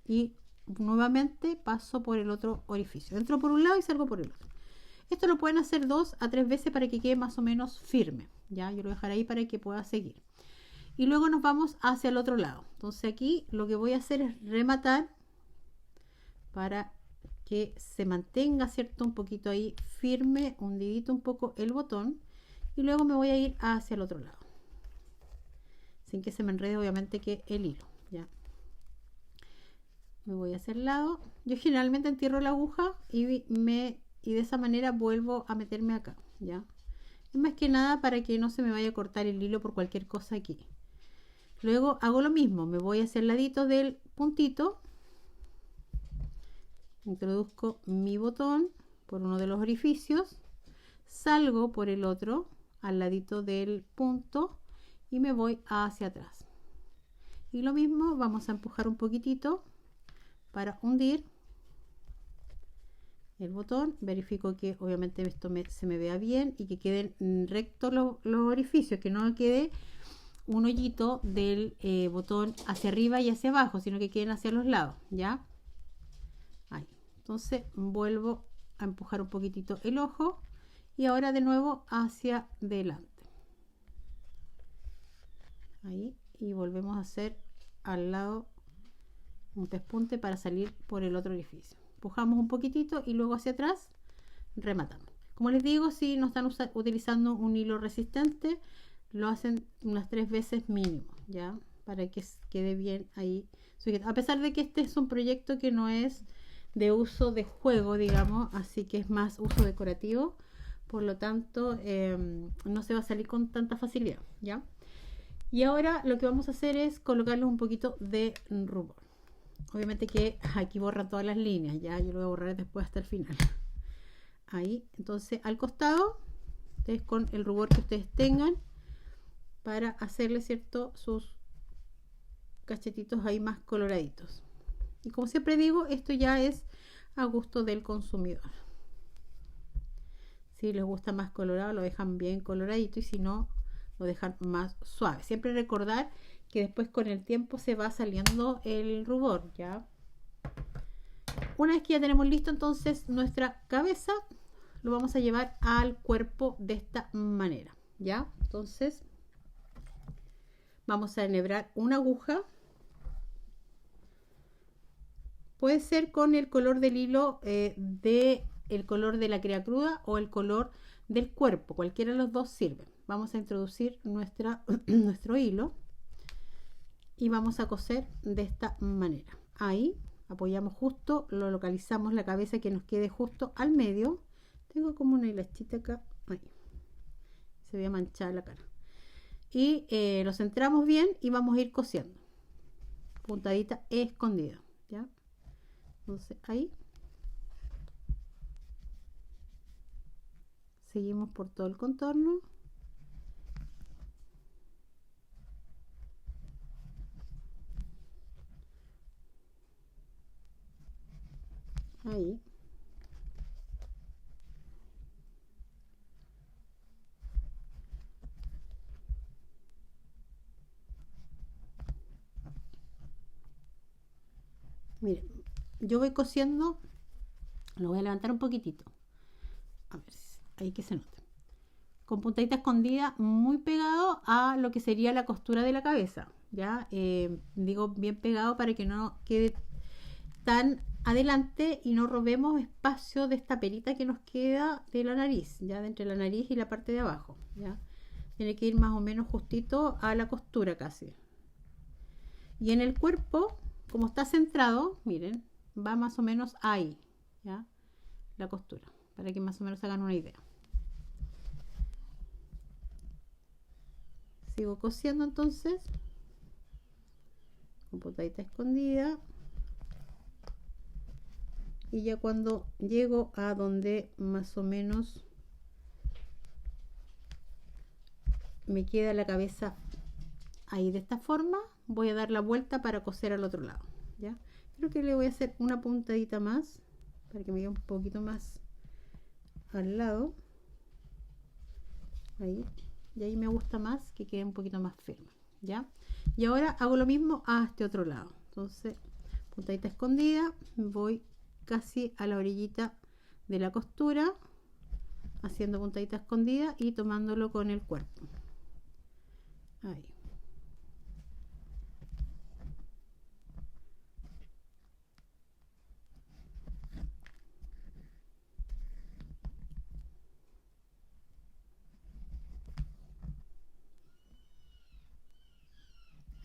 y nuevamente paso por el otro orificio, entro por un lado y salgo por el otro. Esto lo pueden hacer 2 a 3 veces para que quede más o menos firme, ya yo lo voy a dejar ahí para que pueda seguir y luego nos vamos hacia el otro lado. Entonces aquí lo que voy a hacer es rematar para que se mantenga, cierto, un poquito ahí firme, hundidito un poco el botón, y luego me voy a ir hacia el otro lado sin que se me enrede obviamente que el hilo, ya. Me voy hacia el lado. Yo generalmente entierro la aguja y de esa manera vuelvo a meterme acá, ya. Es más que nada para que no se me vaya a cortar el hilo por cualquier cosa aquí. Luego hago lo mismo, me voy hacia el ladito del puntito, introduzco mi botón por uno de los orificios, salgo por el otro al ladito del punto y me voy hacia atrás. Y lo mismo, vamos a empujar un poquitito para hundir el botón. Verifico que obviamente esto se me vea bien y que queden rectos los orificios, que no quede un hoyito del botón hacia arriba y hacia abajo, sino que queden hacia los lados, ¿ya? Ahí. Entonces vuelvo a empujar un poquitito el ojo y ahora de nuevo hacia adelante. Ahí, y volvemos a hacer al lado un pespunte para salir por el otro orificio. Empujamos un poquitito y luego hacia atrás rematamos. Como les digo, si no están utilizando un hilo resistente, lo hacen unas 3 veces mínimo, ya, para que quede bien ahí sujeto. A pesar de que este es un proyecto que no es de uso de juego, digamos, así que es más uso decorativo, por lo tanto no se va a salir con tanta facilidad, ya. Y ahora lo que vamos a hacer es colocarle un poquito de rubor. Obviamente que aquí borra todas las líneas, ya yo lo voy a borrar después hasta el final. Ahí, entonces al costado, ustedes con el rubor que ustedes tengan para hacerle, cierto, sus cachetitos ahí más coloraditos. Y como siempre digo, esto ya es a gusto del consumidor. Si les gusta más colorado, lo dejan bien coloradito, y si no, lo dejan más suave. Siempre recordar que después con el tiempo se va saliendo el rubor, ¿ya? Una vez que ya tenemos listo entonces nuestra cabeza, lo vamos a llevar al cuerpo de esta manera, ¿ya? Entonces vamos a enhebrar una aguja. Puede ser con el color del hilo el color de la crea cruda o el color del cuerpo, cualquiera de los dos sirve. Vamos a introducir nuestro hilo y vamos a coser de esta manera. Ahí apoyamos justo, lo localizamos la cabeza que nos quede justo al medio. Tengo como una hilachita acá, ahí. Se ve manchada la cara. Y lo centramos bien y vamos a ir cosiendo. Puntadita escondida, ¿ya? Entonces ahí. Seguimos por todo el contorno. Ahí. Miren, yo voy cosiendo, lo voy a levantar un poquitito. A ver, ahí que se note. Con puntadita escondida muy pegado a lo que sería la costura de la cabeza. Ya digo bien pegado para que no quede tan adelante y no robemos espacio de esta perita que nos queda de la nariz, ya de entre la nariz y la parte de abajo. Ya tiene que ir más o menos justito a la costura casi. Y en el cuerpo, como está centrado, miren, va más o menos ahí, ya la costura, para que más o menos hagan una idea. Sigo cosiendo entonces con puntadita escondida, y ya cuando llego a donde más o menos me queda la cabeza ahí de esta forma, voy a dar la vuelta para coser al otro lado. ¿Ya? Creo que le voy a hacer una puntadita más para que me quede un poquito más al lado. Ahí. Y ahí me gusta más que quede un poquito más firme. ¿Ya? Y ahora hago lo mismo a este otro lado. Entonces, puntadita escondida, voy casi a la orillita de la costura, haciendo puntadita escondida y tomándolo con el cuerpo. Ahí.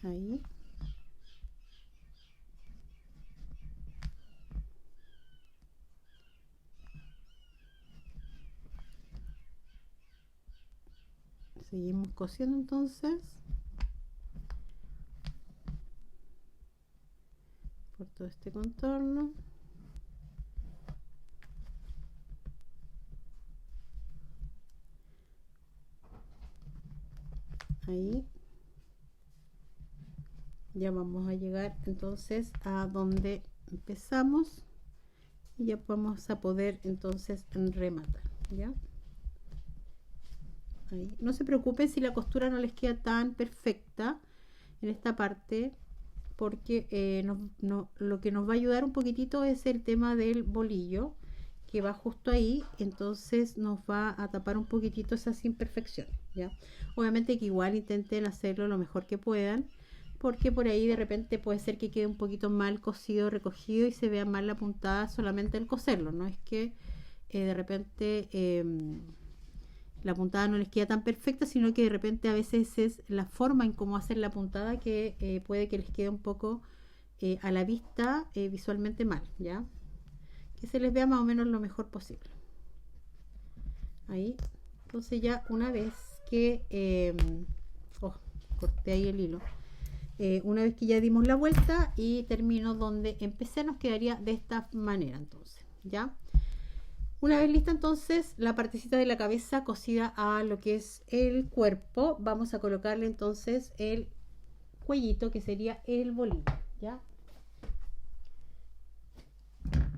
Ahí. Seguimos cosiendo entonces por todo este contorno. Ahí. Ya vamos a llegar entonces a donde empezamos y ya vamos a poder entonces rematar. ¿Ya? Ahí. No se preocupen si la costura no les queda tan perfecta en esta parte, porque lo que nos va a ayudar un poquitito es el tema del bolillo que va justo ahí, entonces nos va a tapar un poquitito esas imperfecciones. ¿Ya? Obviamente que igual intenten hacerlo lo mejor que puedan, porque por ahí de repente puede ser que quede un poquito mal cosido, recogido y se vea mal la puntada solamente al coserlo. No es que de repente la puntada no les queda tan perfecta, sino que de repente a veces es la forma en cómo hacer la puntada que puede que les quede un poco a la vista visualmente mal, ¿ya? Que se les vea más o menos lo mejor posible. Ahí. Entonces ya una vez que corté ahí el hilo, una vez que ya dimos la vuelta y termino donde empecé, nos quedaría de esta manera. Entonces ya una vez lista entonces la partecita de la cabeza cosida a lo que es el cuerpo, vamos a colocarle entonces el cuellito, que sería el bolillo. Ya,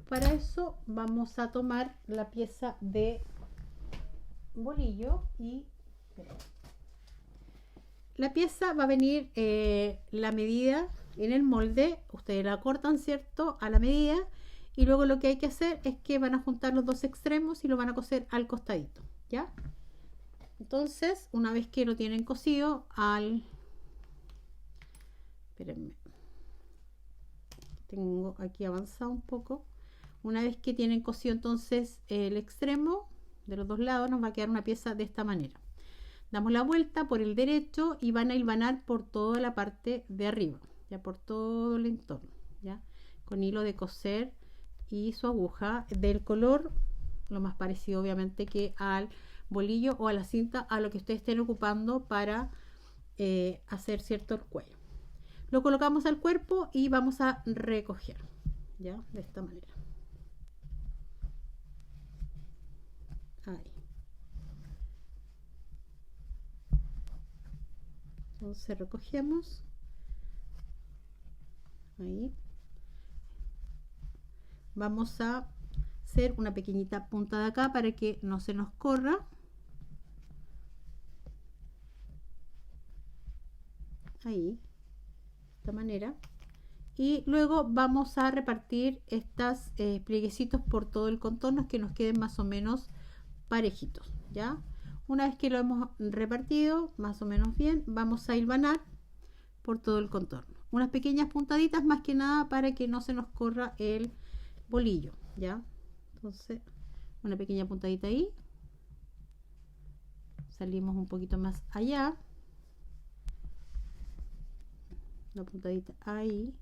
para eso vamos a tomar la pieza de bolillo y la pieza va a venir la medida en el molde, ustedes la cortan, ¿cierto?, a la medida, y luego lo que hay que hacer es que van a juntar los dos extremos y lo van a coser al costadito, ¿ya? Entonces, una vez que lo tienen cosido espérenme, tengo aquí avanzado un poco. Una vez que tienen cosido entonces el extremo, de los dos lados nos va a quedar una pieza de esta manera. Damos la vuelta por el derecho y van a hilvanar por toda la parte de arriba, ya por todo el entorno, ya con hilo de coser y su aguja del color lo más parecido obviamente que al bolillo o a la cinta, a lo que ustedes estén ocupando para hacer cierto el cuello. Lo colocamos al cuerpo y vamos a recoger, ya de esta manera. Ahí. Entonces recogemos ahí. Vamos a hacer una pequeñita punta de acá para que no se nos corra. Ahí, de esta manera. Y luego vamos a repartir estas plieguecitos por todo el contorno, que nos queden más o menos parejitos, ¿ya? Una vez que lo hemos repartido más o menos bien, vamos a hilvanar por todo el contorno. Unas pequeñas puntaditas más que nada para que no se nos corra el bolillo, ¿ya? Entonces, una pequeña puntadita ahí. Salimos un poquito más allá. Una puntadita ahí.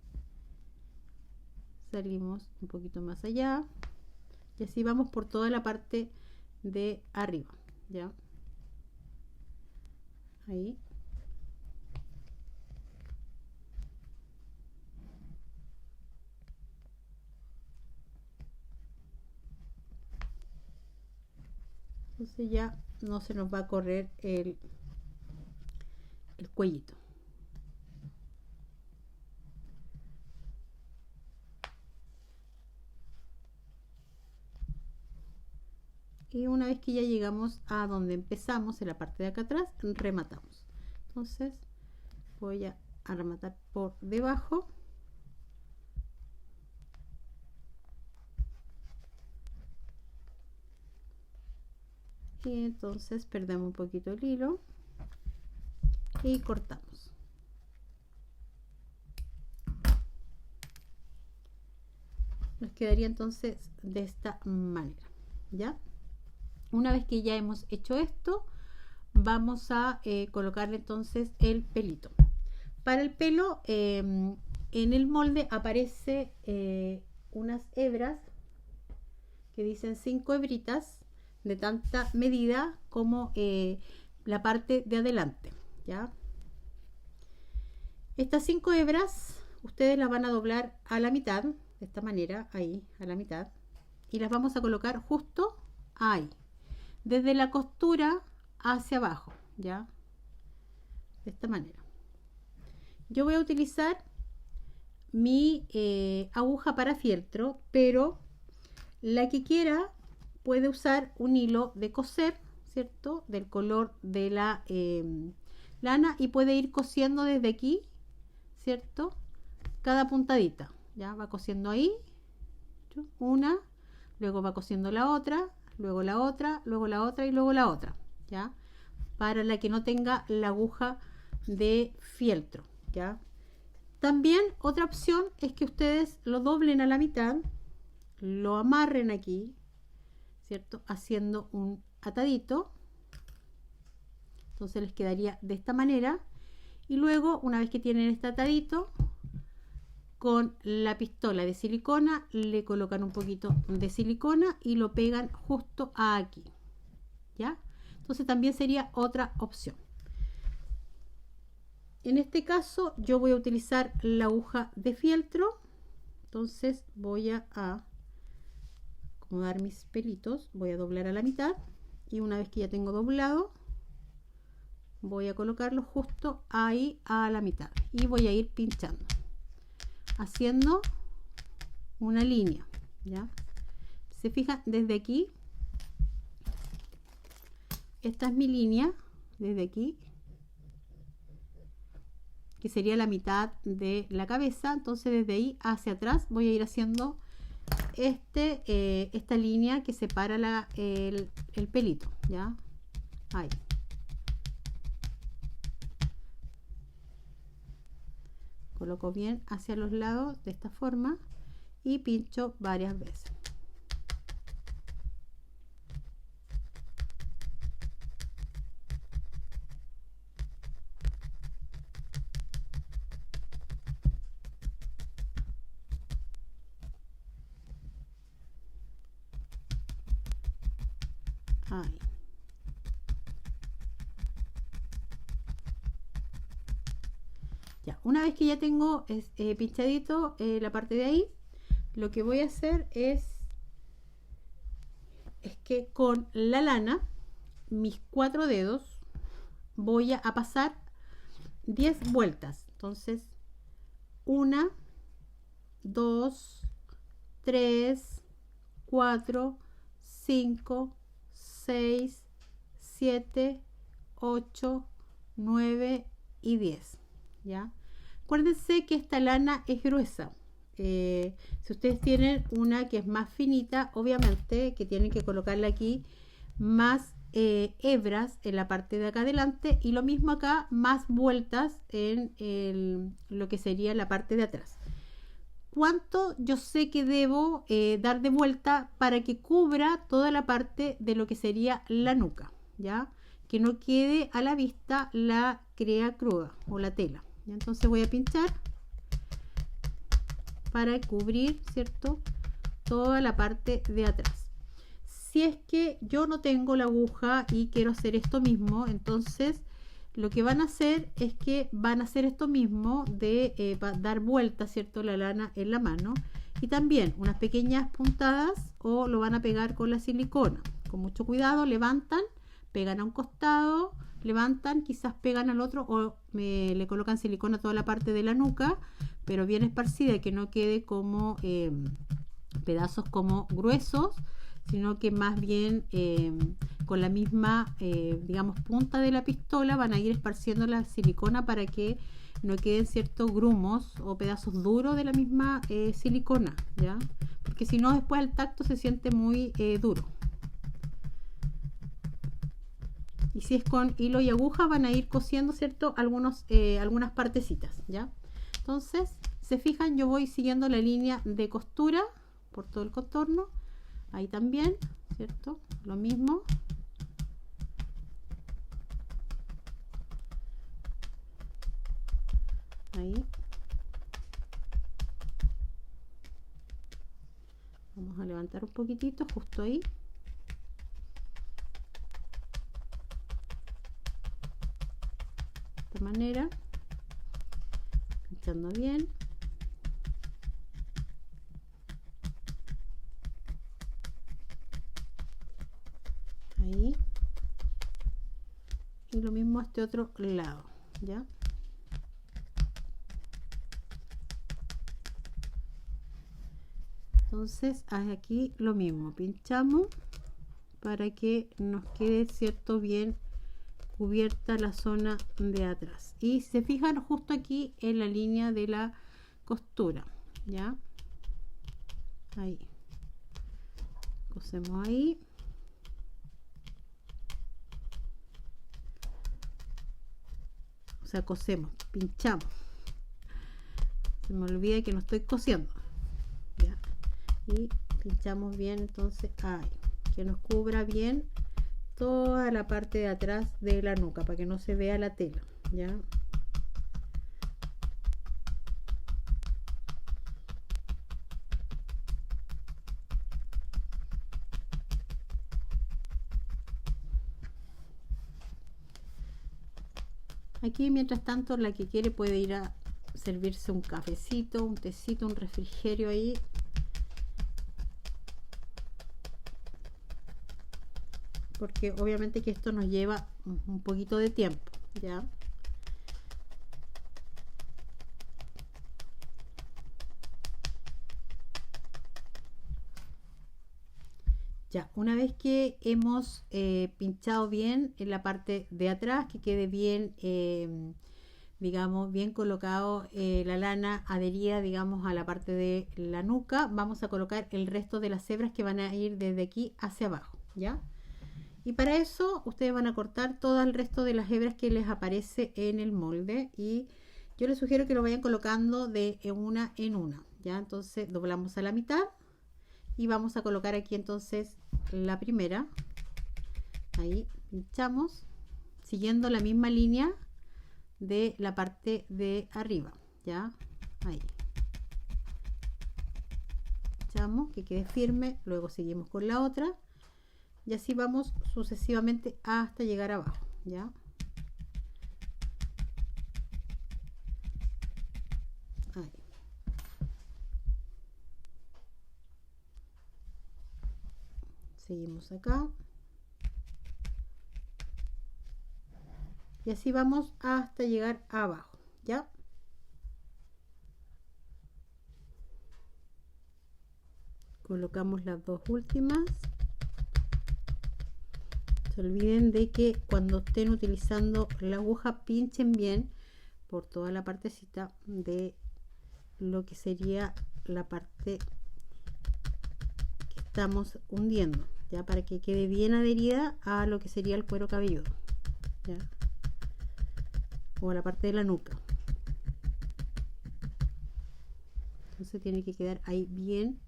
Salimos un poquito más allá. Y así vamos por toda la parte de arriba, ¿ya? Ahí. Entonces ya no se nos va a correr el cuellito. Y una vez que ya llegamos a donde empezamos, en la parte de acá atrás, rematamos. Entonces voy a rematar por debajo. Y entonces perdemos un poquito el hilo y cortamos. Nos quedaría entonces de esta manera, ¿ya? Una vez que ya hemos hecho esto, vamos a colocarle entonces el pelito. Para el pelo, en el molde aparece unas hebras que dicen 5 hebritas de tanta medida como la parte de adelante, ¿ya? Estas 5 hebras ustedes las van a doblar a la mitad, de esta manera, ahí, a la mitad, y las vamos a colocar justo ahí, desde la costura hacia abajo, ¿ya? De esta manera. Yo voy a utilizar mi aguja para fieltro, pero la que quiera puede usar un hilo de coser, ¿cierto? Del color de la lana, y puede ir cosiendo desde aquí, ¿cierto? Cada puntadita, ya va cosiendo ahí, una, luego va cosiendo la otra, luego la otra, luego la otra y luego la otra, ¿ya? Para la que no tenga la aguja de fieltro, ¿ya? También otra opción es que ustedes lo doblen a la mitad, lo amarren aquí, ¿cierto? Haciendo un atadito. Entonces les quedaría de esta manera. Y luego, una vez que tienen este atadito, con la pistola de silicona le colocan un poquito de silicona y lo pegan justo aquí, ¿ya? Entonces también sería otra opción. En este caso yo voy a utilizar la aguja de fieltro. Entonces voy a acomodar mis pelitos, voy a doblar a la mitad, y una vez que ya tengo doblado voy a colocarlo justo ahí a la mitad y voy a ir pinchando, haciendo una línea, ¿ya? Se fijan desde aquí, esta es mi línea desde aquí, que sería la mitad de la cabeza. Entonces desde ahí hacia atrás voy a ir haciendo esta línea que separa el pelito, ¿ya? Ahí. Coloco bien hacia los lados de esta forma y pincho varias veces. Ahí. Ya, una vez que ya tengo pinchadito la parte de ahí, lo que voy a hacer es que con la lana, mis 4 dedos, voy a pasar 10 vueltas. Entonces, 1, 2, 3, 4, 5, 6, 7, 8, 9 y 10. ¿Ya? Acuérdense que esta lana es gruesa. Si ustedes tienen una que es más finita, obviamente que tienen que colocarle aquí más hebras en la parte de acá adelante, y lo mismo acá, más vueltas en lo que sería la parte de atrás. ¿Cuánto yo sé que debo dar de vuelta para que cubra toda la parte de lo que sería la nuca? ¿Ya? Que no quede a la vista la crea cruda o la tela. ¿Ya? Entonces voy a pinchar para cubrir, ¿cierto?, toda la parte de atrás. Si es que yo no tengo la aguja y quiero hacer esto mismo, entonces lo que van a hacer es que van a hacer esto mismo de dar vuelta, ¿cierto?, la lana en la mano, y también unas pequeñas puntadas, o lo van a pegar con la silicona. Con mucho cuidado, levantan, pegan a un costado, levantan, quizás pegan al otro, o le colocan silicona a toda la parte de la nuca, pero bien esparcida, que no quede como pedazos como gruesos, sino que más bien con la misma, digamos, punta de la pistola van a ir esparciendo la silicona para que no queden ciertos grumos o pedazos duros de la misma silicona, ¿ya? Porque si no, después al tacto se siente muy duro. Y si es con hilo y aguja, van a ir cosiendo, ¿cierto?, algunas partecitas, ¿ya? Entonces, se fijan, yo voy siguiendo la línea de costura por todo el contorno. Ahí también, ¿cierto? Lo mismo. Ahí. Vamos a levantar un poquitito, justo ahí. De esta manera. Pinchando bien. Ahí. Y lo mismo a este otro lado, ¿ya? Entonces aquí lo mismo, pinchamos para que nos quede, cierto, bien cubierta la zona de atrás. Y se fijan justo aquí en la línea de la costura, ¿ya? Ahí. Cosemos ahí. O sea, cosemos, pinchamos. Se me olvida que no estoy cosiendo. ¿Ya? Y pinchamos bien, entonces ahí, que nos cubra bien toda la parte de atrás de la nuca para que no se vea la tela, ¿ya? Aquí, mientras tanto, la que quiere puede ir a servirse un cafecito, un tecito, un refrigerio ahí. Porque obviamente que esto nos lleva un poquito de tiempo, ¿ya? Ya, una vez que hemos pinchado bien en la parte de atrás, que quede bien, digamos, bien colocado la lana adherida, digamos, a la parte de la nuca, vamos a colocar el resto de las hebras que van a ir desde aquí hacia abajo, ¿ya? Y para eso ustedes van a cortar todo el resto de las hebras que les aparece en el molde, y yo les sugiero que lo vayan colocando de una en una, ¿ya? Entonces doblamos a la mitad y vamos a colocar aquí entonces la primera. Ahí pinchamos siguiendo la misma línea de la parte de arriba, ¿ya? Ahí pinchamos que quede firme, luego seguimos con la otra, y así vamos sucesivamente hasta llegar abajo, ¿ya? Ahí. Seguimos acá. Y así vamos hasta llegar abajo, ¿ya? Colocamos las dos últimas. No se olviden de que cuando estén utilizando la aguja pinchen bien por toda la partecita de lo que sería la parte que estamos hundiendo, ya, para que quede bien adherida a lo que sería el cuero cabelludo, ¿ya? O a la parte de la nuca. Entonces tiene que quedar ahí bien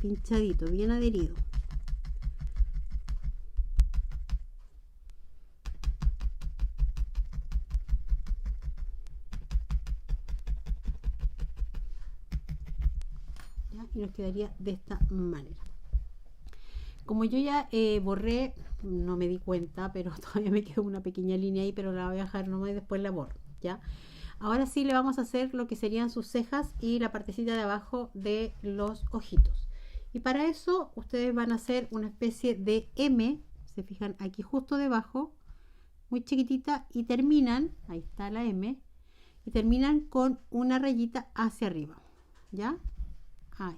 pinchadito, bien adherido. ¿Ya? Y nos quedaría de esta manera. Como yo ya borré, no me di cuenta, pero todavía me quedó una pequeña línea ahí, pero la voy a dejar nomás y después la borro, ¿ya? Ahora sí le vamos a hacer lo que serían sus cejas y la partecita de abajo de los ojitos. Y para eso ustedes van a hacer una especie de M, se fijan aquí justo debajo, muy chiquitita, y terminan, ahí está la M, y terminan con una rayita hacia arriba, ¿ya? Ahí.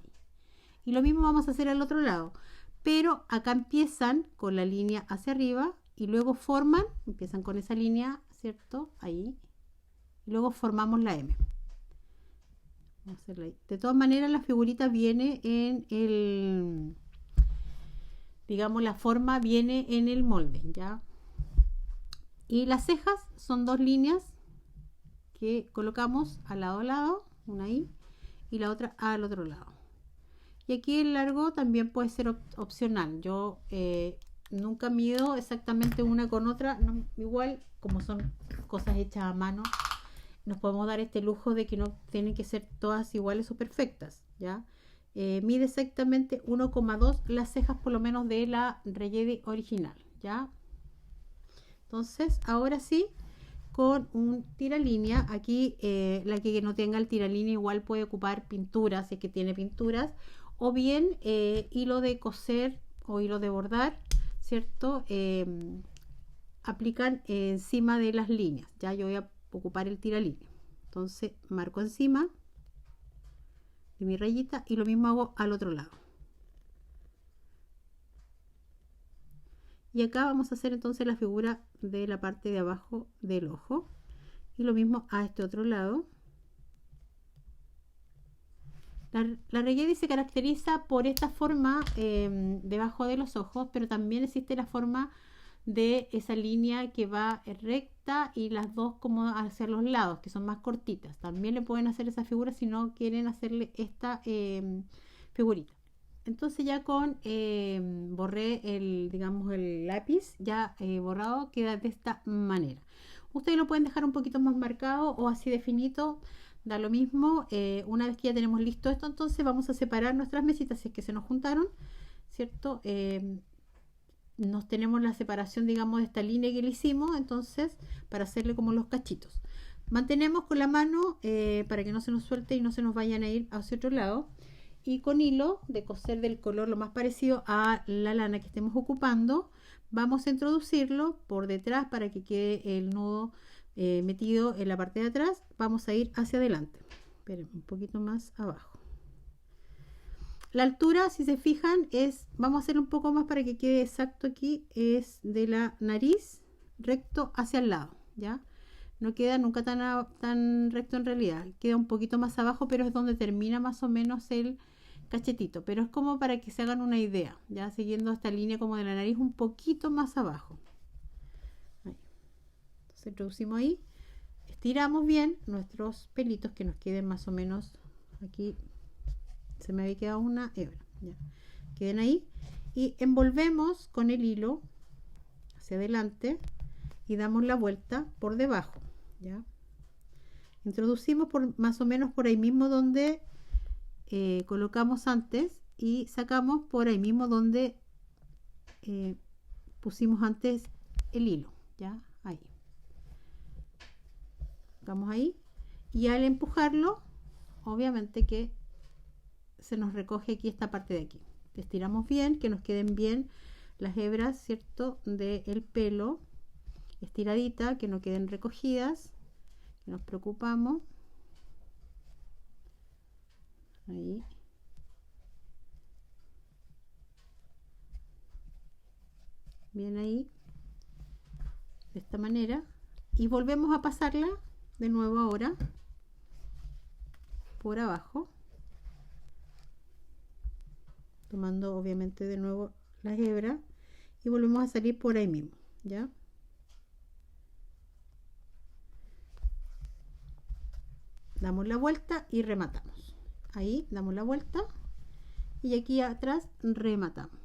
Y lo mismo vamos a hacer al otro lado, pero acá empiezan con la línea hacia arriba y luego forman, empiezan con esa línea, ¿cierto? Ahí. Y luego formamos la M. Vamos a hacerla ahí. De todas maneras, la figurita viene en el, digamos, la forma viene en el molde, ¿ya? Y las cejas son dos líneas que colocamos al lado, una ahí y la otra al otro lado. Y aquí el largo también puede ser opcional. Yo nunca mido exactamente una con otra. No, igual, como son cosas hechas a mano, nos podemos dar este lujo de que no tienen que ser todas iguales o perfectas, ¿ya? Mide exactamente 1,2 las cejas, por lo menos de la Reyedi original, ¿ya? Entonces, ahora sí, con un tiralínea, aquí la que no tenga el tiralínea igual puede ocupar pinturas, si es que tiene pinturas, o bien hilo de coser o hilo de bordar, ¿cierto? Aplican encima de las líneas, ya yo voy a ocupar el tiralínea, entonces marco encima de mi rayita y lo mismo hago al otro lado. Y acá vamos a hacer entonces la figura de la parte de abajo del ojo y lo mismo a este otro lado. La Reyedi se caracteriza por esta forma debajo de los ojos, pero también existe la forma de esa línea que va recta y las dos como hacia los lados, que son más cortitas. También le pueden hacer esa figura si no quieren hacerle esta figurita. Entonces ya con borré el, digamos, el lápiz ya borrado, queda de esta manera. Ustedes lo pueden dejar un poquito más marcado o así de finito, da lo mismo. Una vez que ya tenemos listo esto, entonces vamos a separar nuestras mesitas si es que se nos juntaron, ¿cierto? Nos tenemos la separación, digamos, de esta línea que le hicimos, entonces para hacerle como los cachitos. Mantenemos con la mano para que no se nos suelte y no se nos vayan a ir hacia otro lado. Y con hilo de coser del color lo más parecido a la lana que estemos ocupando, vamos a introducirlo por detrás para que quede el nudo metido en la parte de atrás. Vamos a ir hacia adelante. Esperen, un poquito más abajo. La altura, si se fijan, vamos a hacer un poco más para que quede exacto aquí, es de la nariz recto hacia el lado, ¿ya? No queda nunca tan recto en realidad, queda un poquito más abajo, pero es donde termina más o menos el cachetito, pero es como para que se hagan una idea, ya siguiendo esta línea como de la nariz un poquito más abajo. Ahí. Entonces introducimos ahí, estiramos bien nuestros pelitos que nos queden más o menos aquí. Se me había quedado una hebra, ya. Queden ahí y envolvemos con el hilo hacia adelante y damos la vuelta por debajo, ya. Introducimos por más o menos por ahí mismo donde colocamos antes y sacamos por ahí mismo donde pusimos antes el hilo, ya ahí. Vamos ahí y al empujarlo, obviamente que se nos recoge aquí esta parte de aquí. Estiramos bien, que nos queden bien las hebras, ¿cierto? Del pelo, estiradita, que no queden recogidas, que nos preocupamos. Ahí. Bien ahí, de esta manera. Y volvemos a pasarla de nuevo ahora por abajo, tomando obviamente de nuevo las hebras y volvemos a salir por ahí mismo, ¿ya? Damos la vuelta y rematamos. Ahí damos la vuelta y aquí atrás rematamos.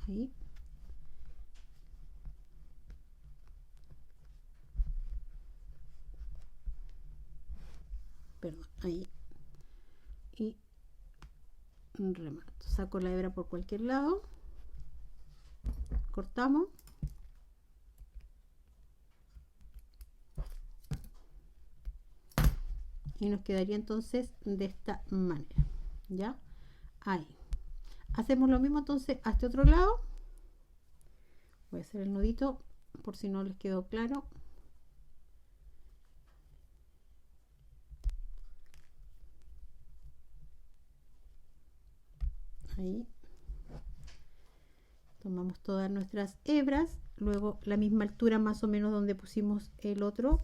Ahí. Perdón, ahí. Y remato. Saco la hebra por cualquier lado. Cortamos. Y nos quedaría entonces de esta manera, ¿ya? Ahí. Hacemos lo mismo entonces a este otro lado. Voy a hacer el nudito por si no les quedó claro. Ahí. Tomamos todas nuestras hebras, luego la misma altura más o menos donde pusimos el otro,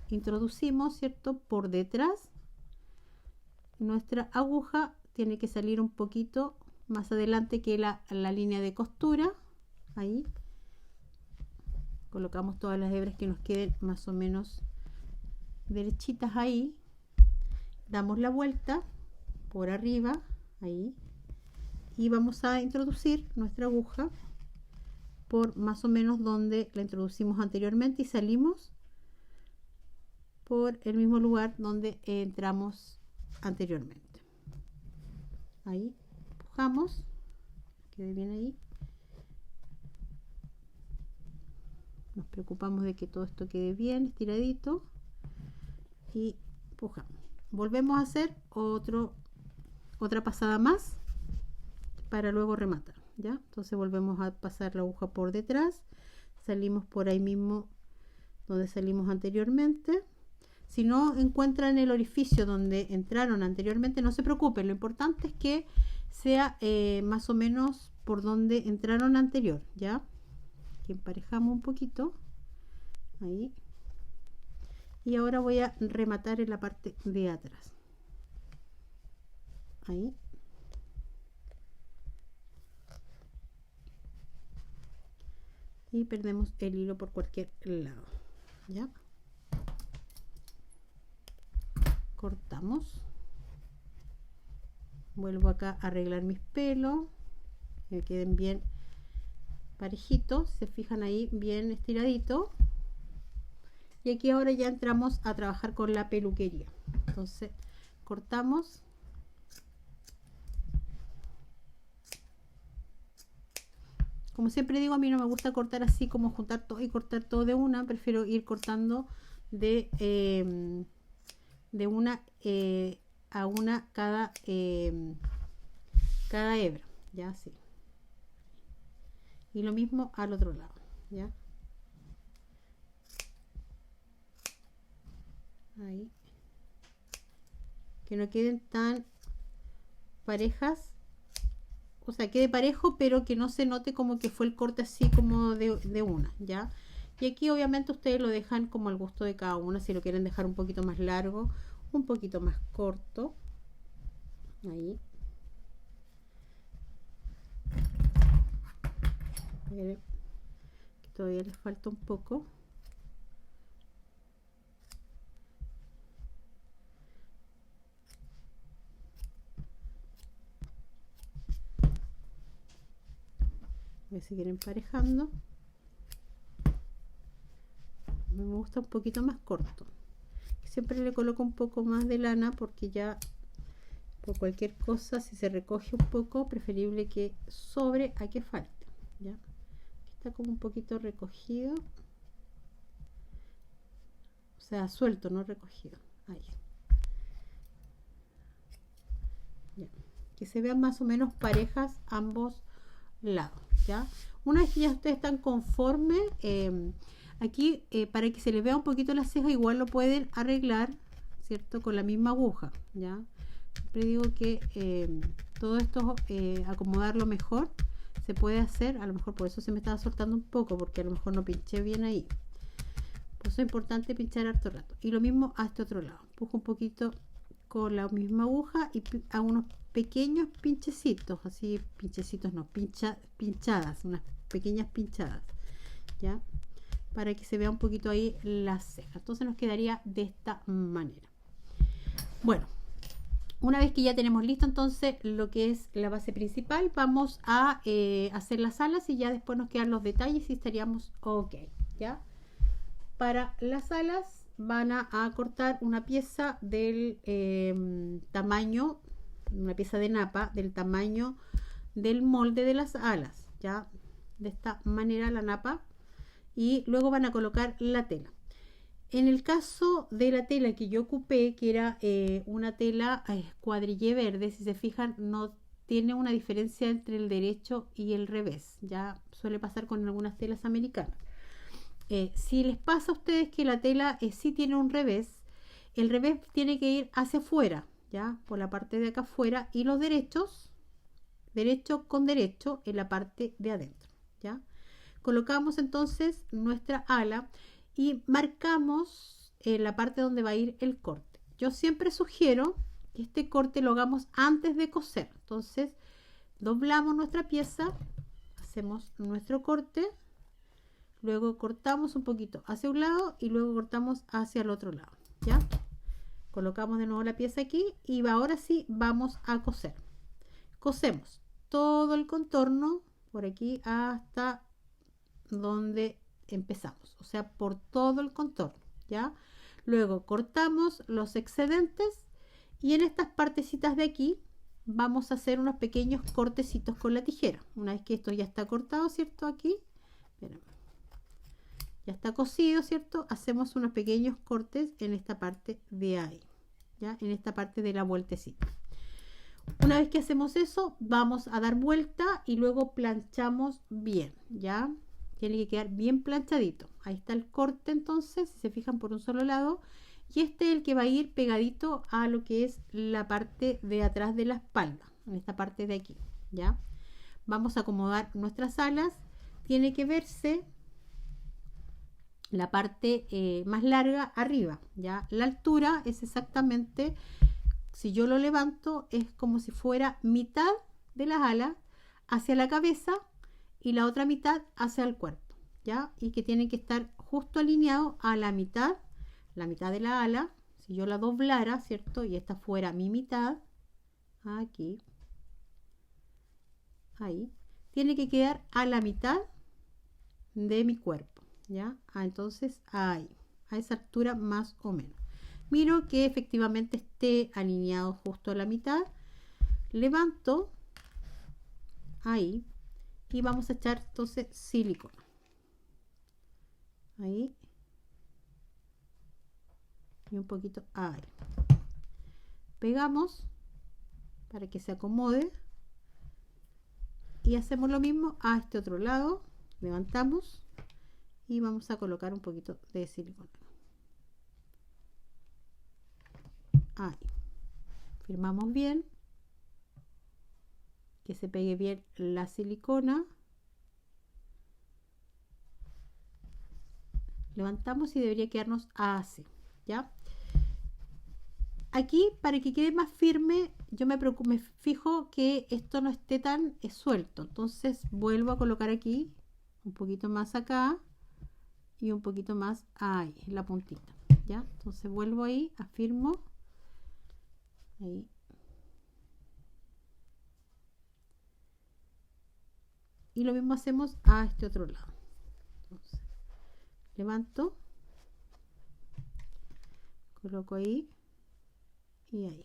introducimos, ¿cierto? Por detrás. Nuestra aguja tiene que salir un poquito más adelante que la línea de costura. Ahí. Colocamos todas las hebras que nos queden más o menos derechitas ahí. Damos la vuelta por arriba, ahí. Y vamos a introducir nuestra aguja por más o menos donde la introducimos anteriormente y salimos por el mismo lugar donde entramos anteriormente. Ahí empujamos, quede bien ahí. Nos preocupamos de que todo esto quede bien estiradito y empujamos. Volvemos a hacer otra pasada más para luego rematar, ¿ya? Entonces volvemos a pasar la aguja por detrás, salimos por ahí mismo donde salimos anteriormente. Si no encuentran el orificio donde entraron anteriormente, no se preocupen, lo importante es que sea más o menos por donde entraron anterior, ¿ya? Aquí emparejamos un poquito, ahí. Y ahora voy a rematar en la parte de atrás, ahí. Y perdemos el hilo por cualquier lado, ¿ya? Cortamos. Vuelvo acá a arreglar mis pelos, que queden bien parejitos, se fijan ahí, bien estiraditos. Y aquí ahora ya entramos a trabajar con la peluquería. Entonces cortamos. Como siempre digo, a mí no me gusta cortar así como juntar todo y cortar todo de una. Prefiero ir cortando de una a una cada hebra, ya así. Y lo mismo al otro lado, ya. Ahí. Que no queden tan parejas. O sea, quede parejo, pero que no se note como que fue el corte así como de una, ¿ya? Y aquí obviamente ustedes lo dejan como al gusto de cada una, si lo quieren dejar un poquito más largo, un poquito más corto. Ahí. Miren, todavía les falta un poco. Voy a seguir emparejando. Me gusta un poquito más corto, Siempre le coloco un poco más de lana porque ya por cualquier cosa, si se recoge un poco, preferible que sobre a que falte. ¿Ya? Está como un poquito recogido. O sea, suelto, no recogido. Ahí. Ya. Que se vean más o menos parejas ambos lados. ¿Ya? Una vez que ya ustedes están conformes, aquí para que se les vea un poquito la ceja, igual lo pueden arreglar, ¿cierto? Con la misma aguja. ¿Ya? Siempre digo que todo esto, acomodarlo mejor, se puede hacer. A lo mejor por eso se me estaba soltando un poco, porque a lo mejor no pinché bien ahí. Por eso es importante pinchar harto rato. Y lo mismo a este otro lado. Empujo un poquito con la misma aguja y hago unos pequeños pinchecitos, así, pinchecitos no, pinchadas, unas pequeñas pinchadas, ¿ya? Para que se vea un poquito ahí la ceja. Entonces nos quedaría de esta manera. Bueno, una vez que ya tenemos listo entonces lo que es la base principal, vamos a hacer las alas y ya después nos quedan los detalles y estaríamos ok, ¿ya? Para las alas van a cortar una pieza del tamaño, una pieza de napa del tamaño del molde de las alas, ¿ya? De esta manera la napa, y luego van a colocar la tela. En el caso de la tela que yo ocupé, que era una tela cuadrillé verde, si se fijan no tiene una diferencia entre el derecho y el revés, ya suele pasar con algunas telas americanas. Si les pasa a ustedes que la tela sí tiene un revés, el revés tiene que ir hacia afuera, ya por la parte de acá afuera, y los derechos, derecho con derecho en la parte de adentro, ya. Colocamos entonces nuestra ala y marcamos la parte donde va a ir el corte. Yo siempre sugiero que este corte lo hagamos antes de coser. Entonces doblamos nuestra pieza, hacemos nuestro corte, luego cortamos un poquito hacia un lado y luego cortamos hacia el otro lado, ¿ya? Colocamos de nuevo la pieza aquí y ahora sí vamos a coser. Cosemos todo el contorno por aquí hasta donde empezamos, o sea, por todo el contorno, ¿ya? Luego cortamos los excedentes y en estas partecitas de aquí vamos a hacer unos pequeños cortecitos con la tijera. Una vez que esto ya está cortado, ¿cierto? Aquí, espérame, ya está cosido, ¿cierto? Hacemos unos pequeños cortes en esta parte de ahí, ¿ya? En esta parte de la vueltecita. Una vez que hacemos eso, vamos a dar vuelta y luego planchamos bien, ¿ya? Tiene que quedar bien planchadito. Ahí está el corte entonces, si se fijan, por un solo lado. Y este es el que va a ir pegadito a lo que es la parte de atrás de la espalda, en esta parte de aquí, ¿ya? Vamos a acomodar nuestras alas. Tiene que verse la parte más larga arriba, ¿ya? La altura es exactamente, si yo lo levanto, es como si fuera mitad de las alas hacia la cabeza y la otra mitad hacia el cuerpo, ¿ya? Y que tiene que estar justo alineado a la mitad de la ala. Si yo la doblara, ¿cierto? Y esta fuera mi mitad, aquí, ahí, tiene que quedar a la mitad de mi cuerpo, ¿ya? Entonces ahí, a esa altura más o menos. Miro que efectivamente esté alineado justo a la mitad, levanto ahí y vamos a echar entonces silicona ahí y un poquito ahí. Pegamos para que se acomode y hacemos lo mismo a este otro lado. Levantamos y vamos a colocar un poquito de silicona ahí. Firmamos bien, que se pegue bien la silicona. Levantamos y debería quedarnos así, ¿ya? Aquí, para que quede más firme, yo me fijo que esto no esté tan suelto. Entonces vuelvo a colocar aquí un poquito más acá y un poquito más ahí, en la puntita, ¿ya? Entonces vuelvo ahí, afirmo ahí. Y lo mismo hacemos a este otro lado. Entonces, levanto, coloco ahí y ahí,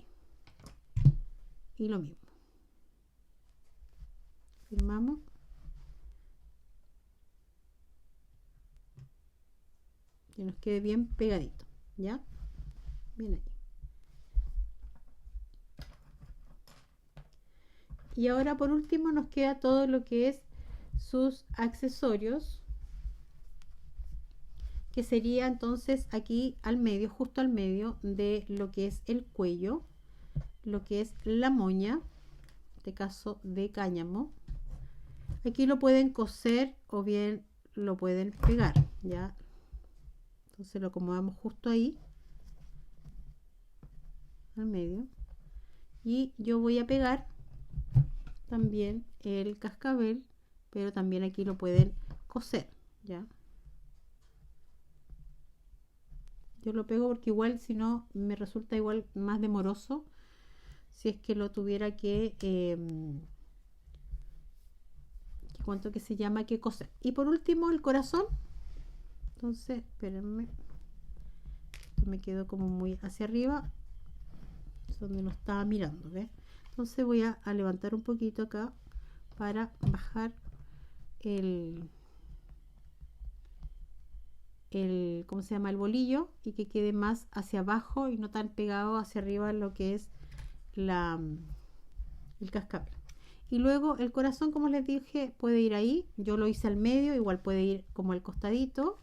y lo mismo, firmamos, que nos quede bien pegadito, ya, bien ahí. Y ahora por último nos queda todo lo que es sus accesorios, que sería entonces aquí al medio, justo al medio de lo que es el cuello, lo que es la moña, en este caso de cáñamo. Aquí lo pueden coser o bien lo pueden pegar, ya. Entonces lo acomodamos justo ahí, al medio. Y yo voy a pegar también el cascabel, pero también aquí lo pueden coser, ya. Yo lo pego porque igual si no me resulta igual más demoroso si es que lo tuviera que cuánto que se llama que coser. Y por último el corazón. Entonces, espérenme. Esto me quedó como muy hacia arriba, donde lo estaba mirando, ¿ves? Entonces voy a levantar un poquito acá para bajar ¿cómo se llama? El bolillo, y que quede más hacia abajo y no tan pegado hacia arriba lo que es el cascabel. Y luego el corazón, como les dije, puede ir ahí. Yo lo hice al medio, igual puede ir como al costadito,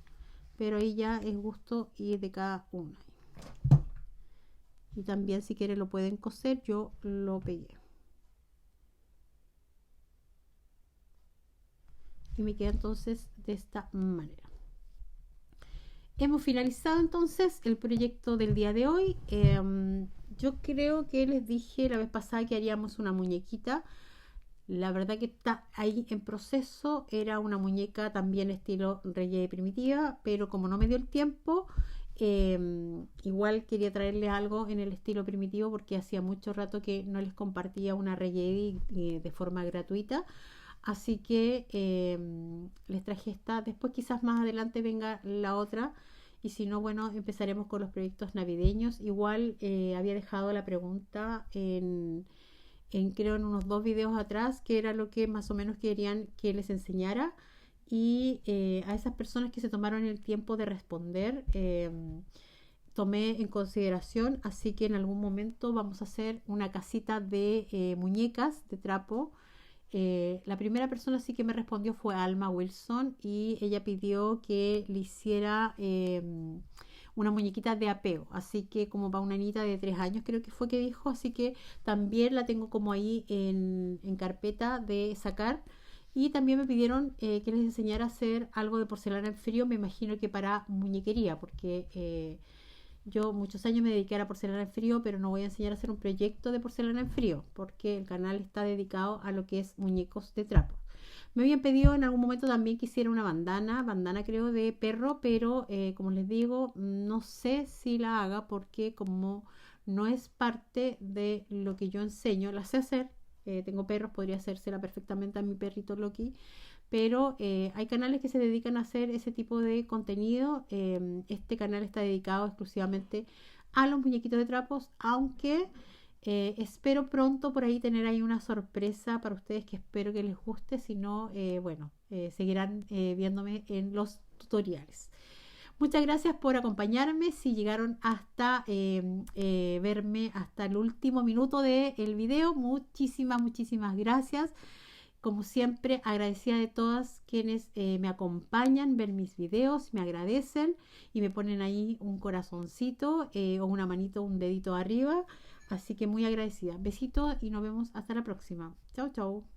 pero ahí ya es gusto ir de cada uno. Y también si quieren lo pueden coser, yo lo pegué. Y me queda entonces de esta manera. Hemos finalizado entonces el proyecto del día de hoy. Yo creo que les dije la vez pasada que haríamos una muñequita. La verdad que está ahí en proceso. Era una muñeca también estilo Reyes Primitiva, pero como no me dio el tiempo, igual quería traerles algo en el estilo primitivo porque hacía mucho rato que no les compartía una Reyes de forma gratuita. Así que les traje esta. Después quizás más adelante venga la otra. Y si no, bueno, empezaremos con los proyectos navideños. Igual había dejado la pregunta creo en unos 2 videos atrás, que era lo que más o menos querían que les enseñara. Y a esas personas que se tomaron el tiempo de responder, tomé en consideración. Así que en algún momento vamos a hacer una casita de muñecas de trapo. La primera persona sí que me respondió fue Alma Wilson, y ella pidió que le hiciera una muñequita de apego, así que como para una niñita de 3 años creo que fue que dijo, así que también la tengo como ahí en carpeta de sacar. Y también me pidieron que les enseñara a hacer algo de porcelana en frío, me imagino que para muñequería, porque yo muchos años me dediqué a la porcelana en frío, pero no voy a enseñar a hacer un proyecto de porcelana en frío, porque el canal está dedicado a lo que es muñecos de trapo. Me habían pedido en algún momento también que hiciera una bandana creo de perro, pero como les digo, no sé si la haga porque como no es parte de lo que yo enseño, la sé hacer. Tengo perros, podría hacérsela perfectamente a mi perrito Loki, pero hay canales que se dedican a hacer ese tipo de contenido. Este canal está dedicado exclusivamente a los muñequitos de trapos, aunque espero pronto por ahí tener ahí una sorpresa para ustedes que espero que les guste. Si no, bueno, seguirán viéndome en los tutoriales. Muchas gracias por acompañarme. Si llegaron hasta verme hasta el último minuto del video, muchísimas gracias. Como siempre, agradecida de todas quienes me acompañan, ven mis videos, me agradecen y me ponen ahí un corazoncito o una manito, un dedito arriba. Así que muy agradecida. Besitos y nos vemos hasta la próxima. Chau, chau.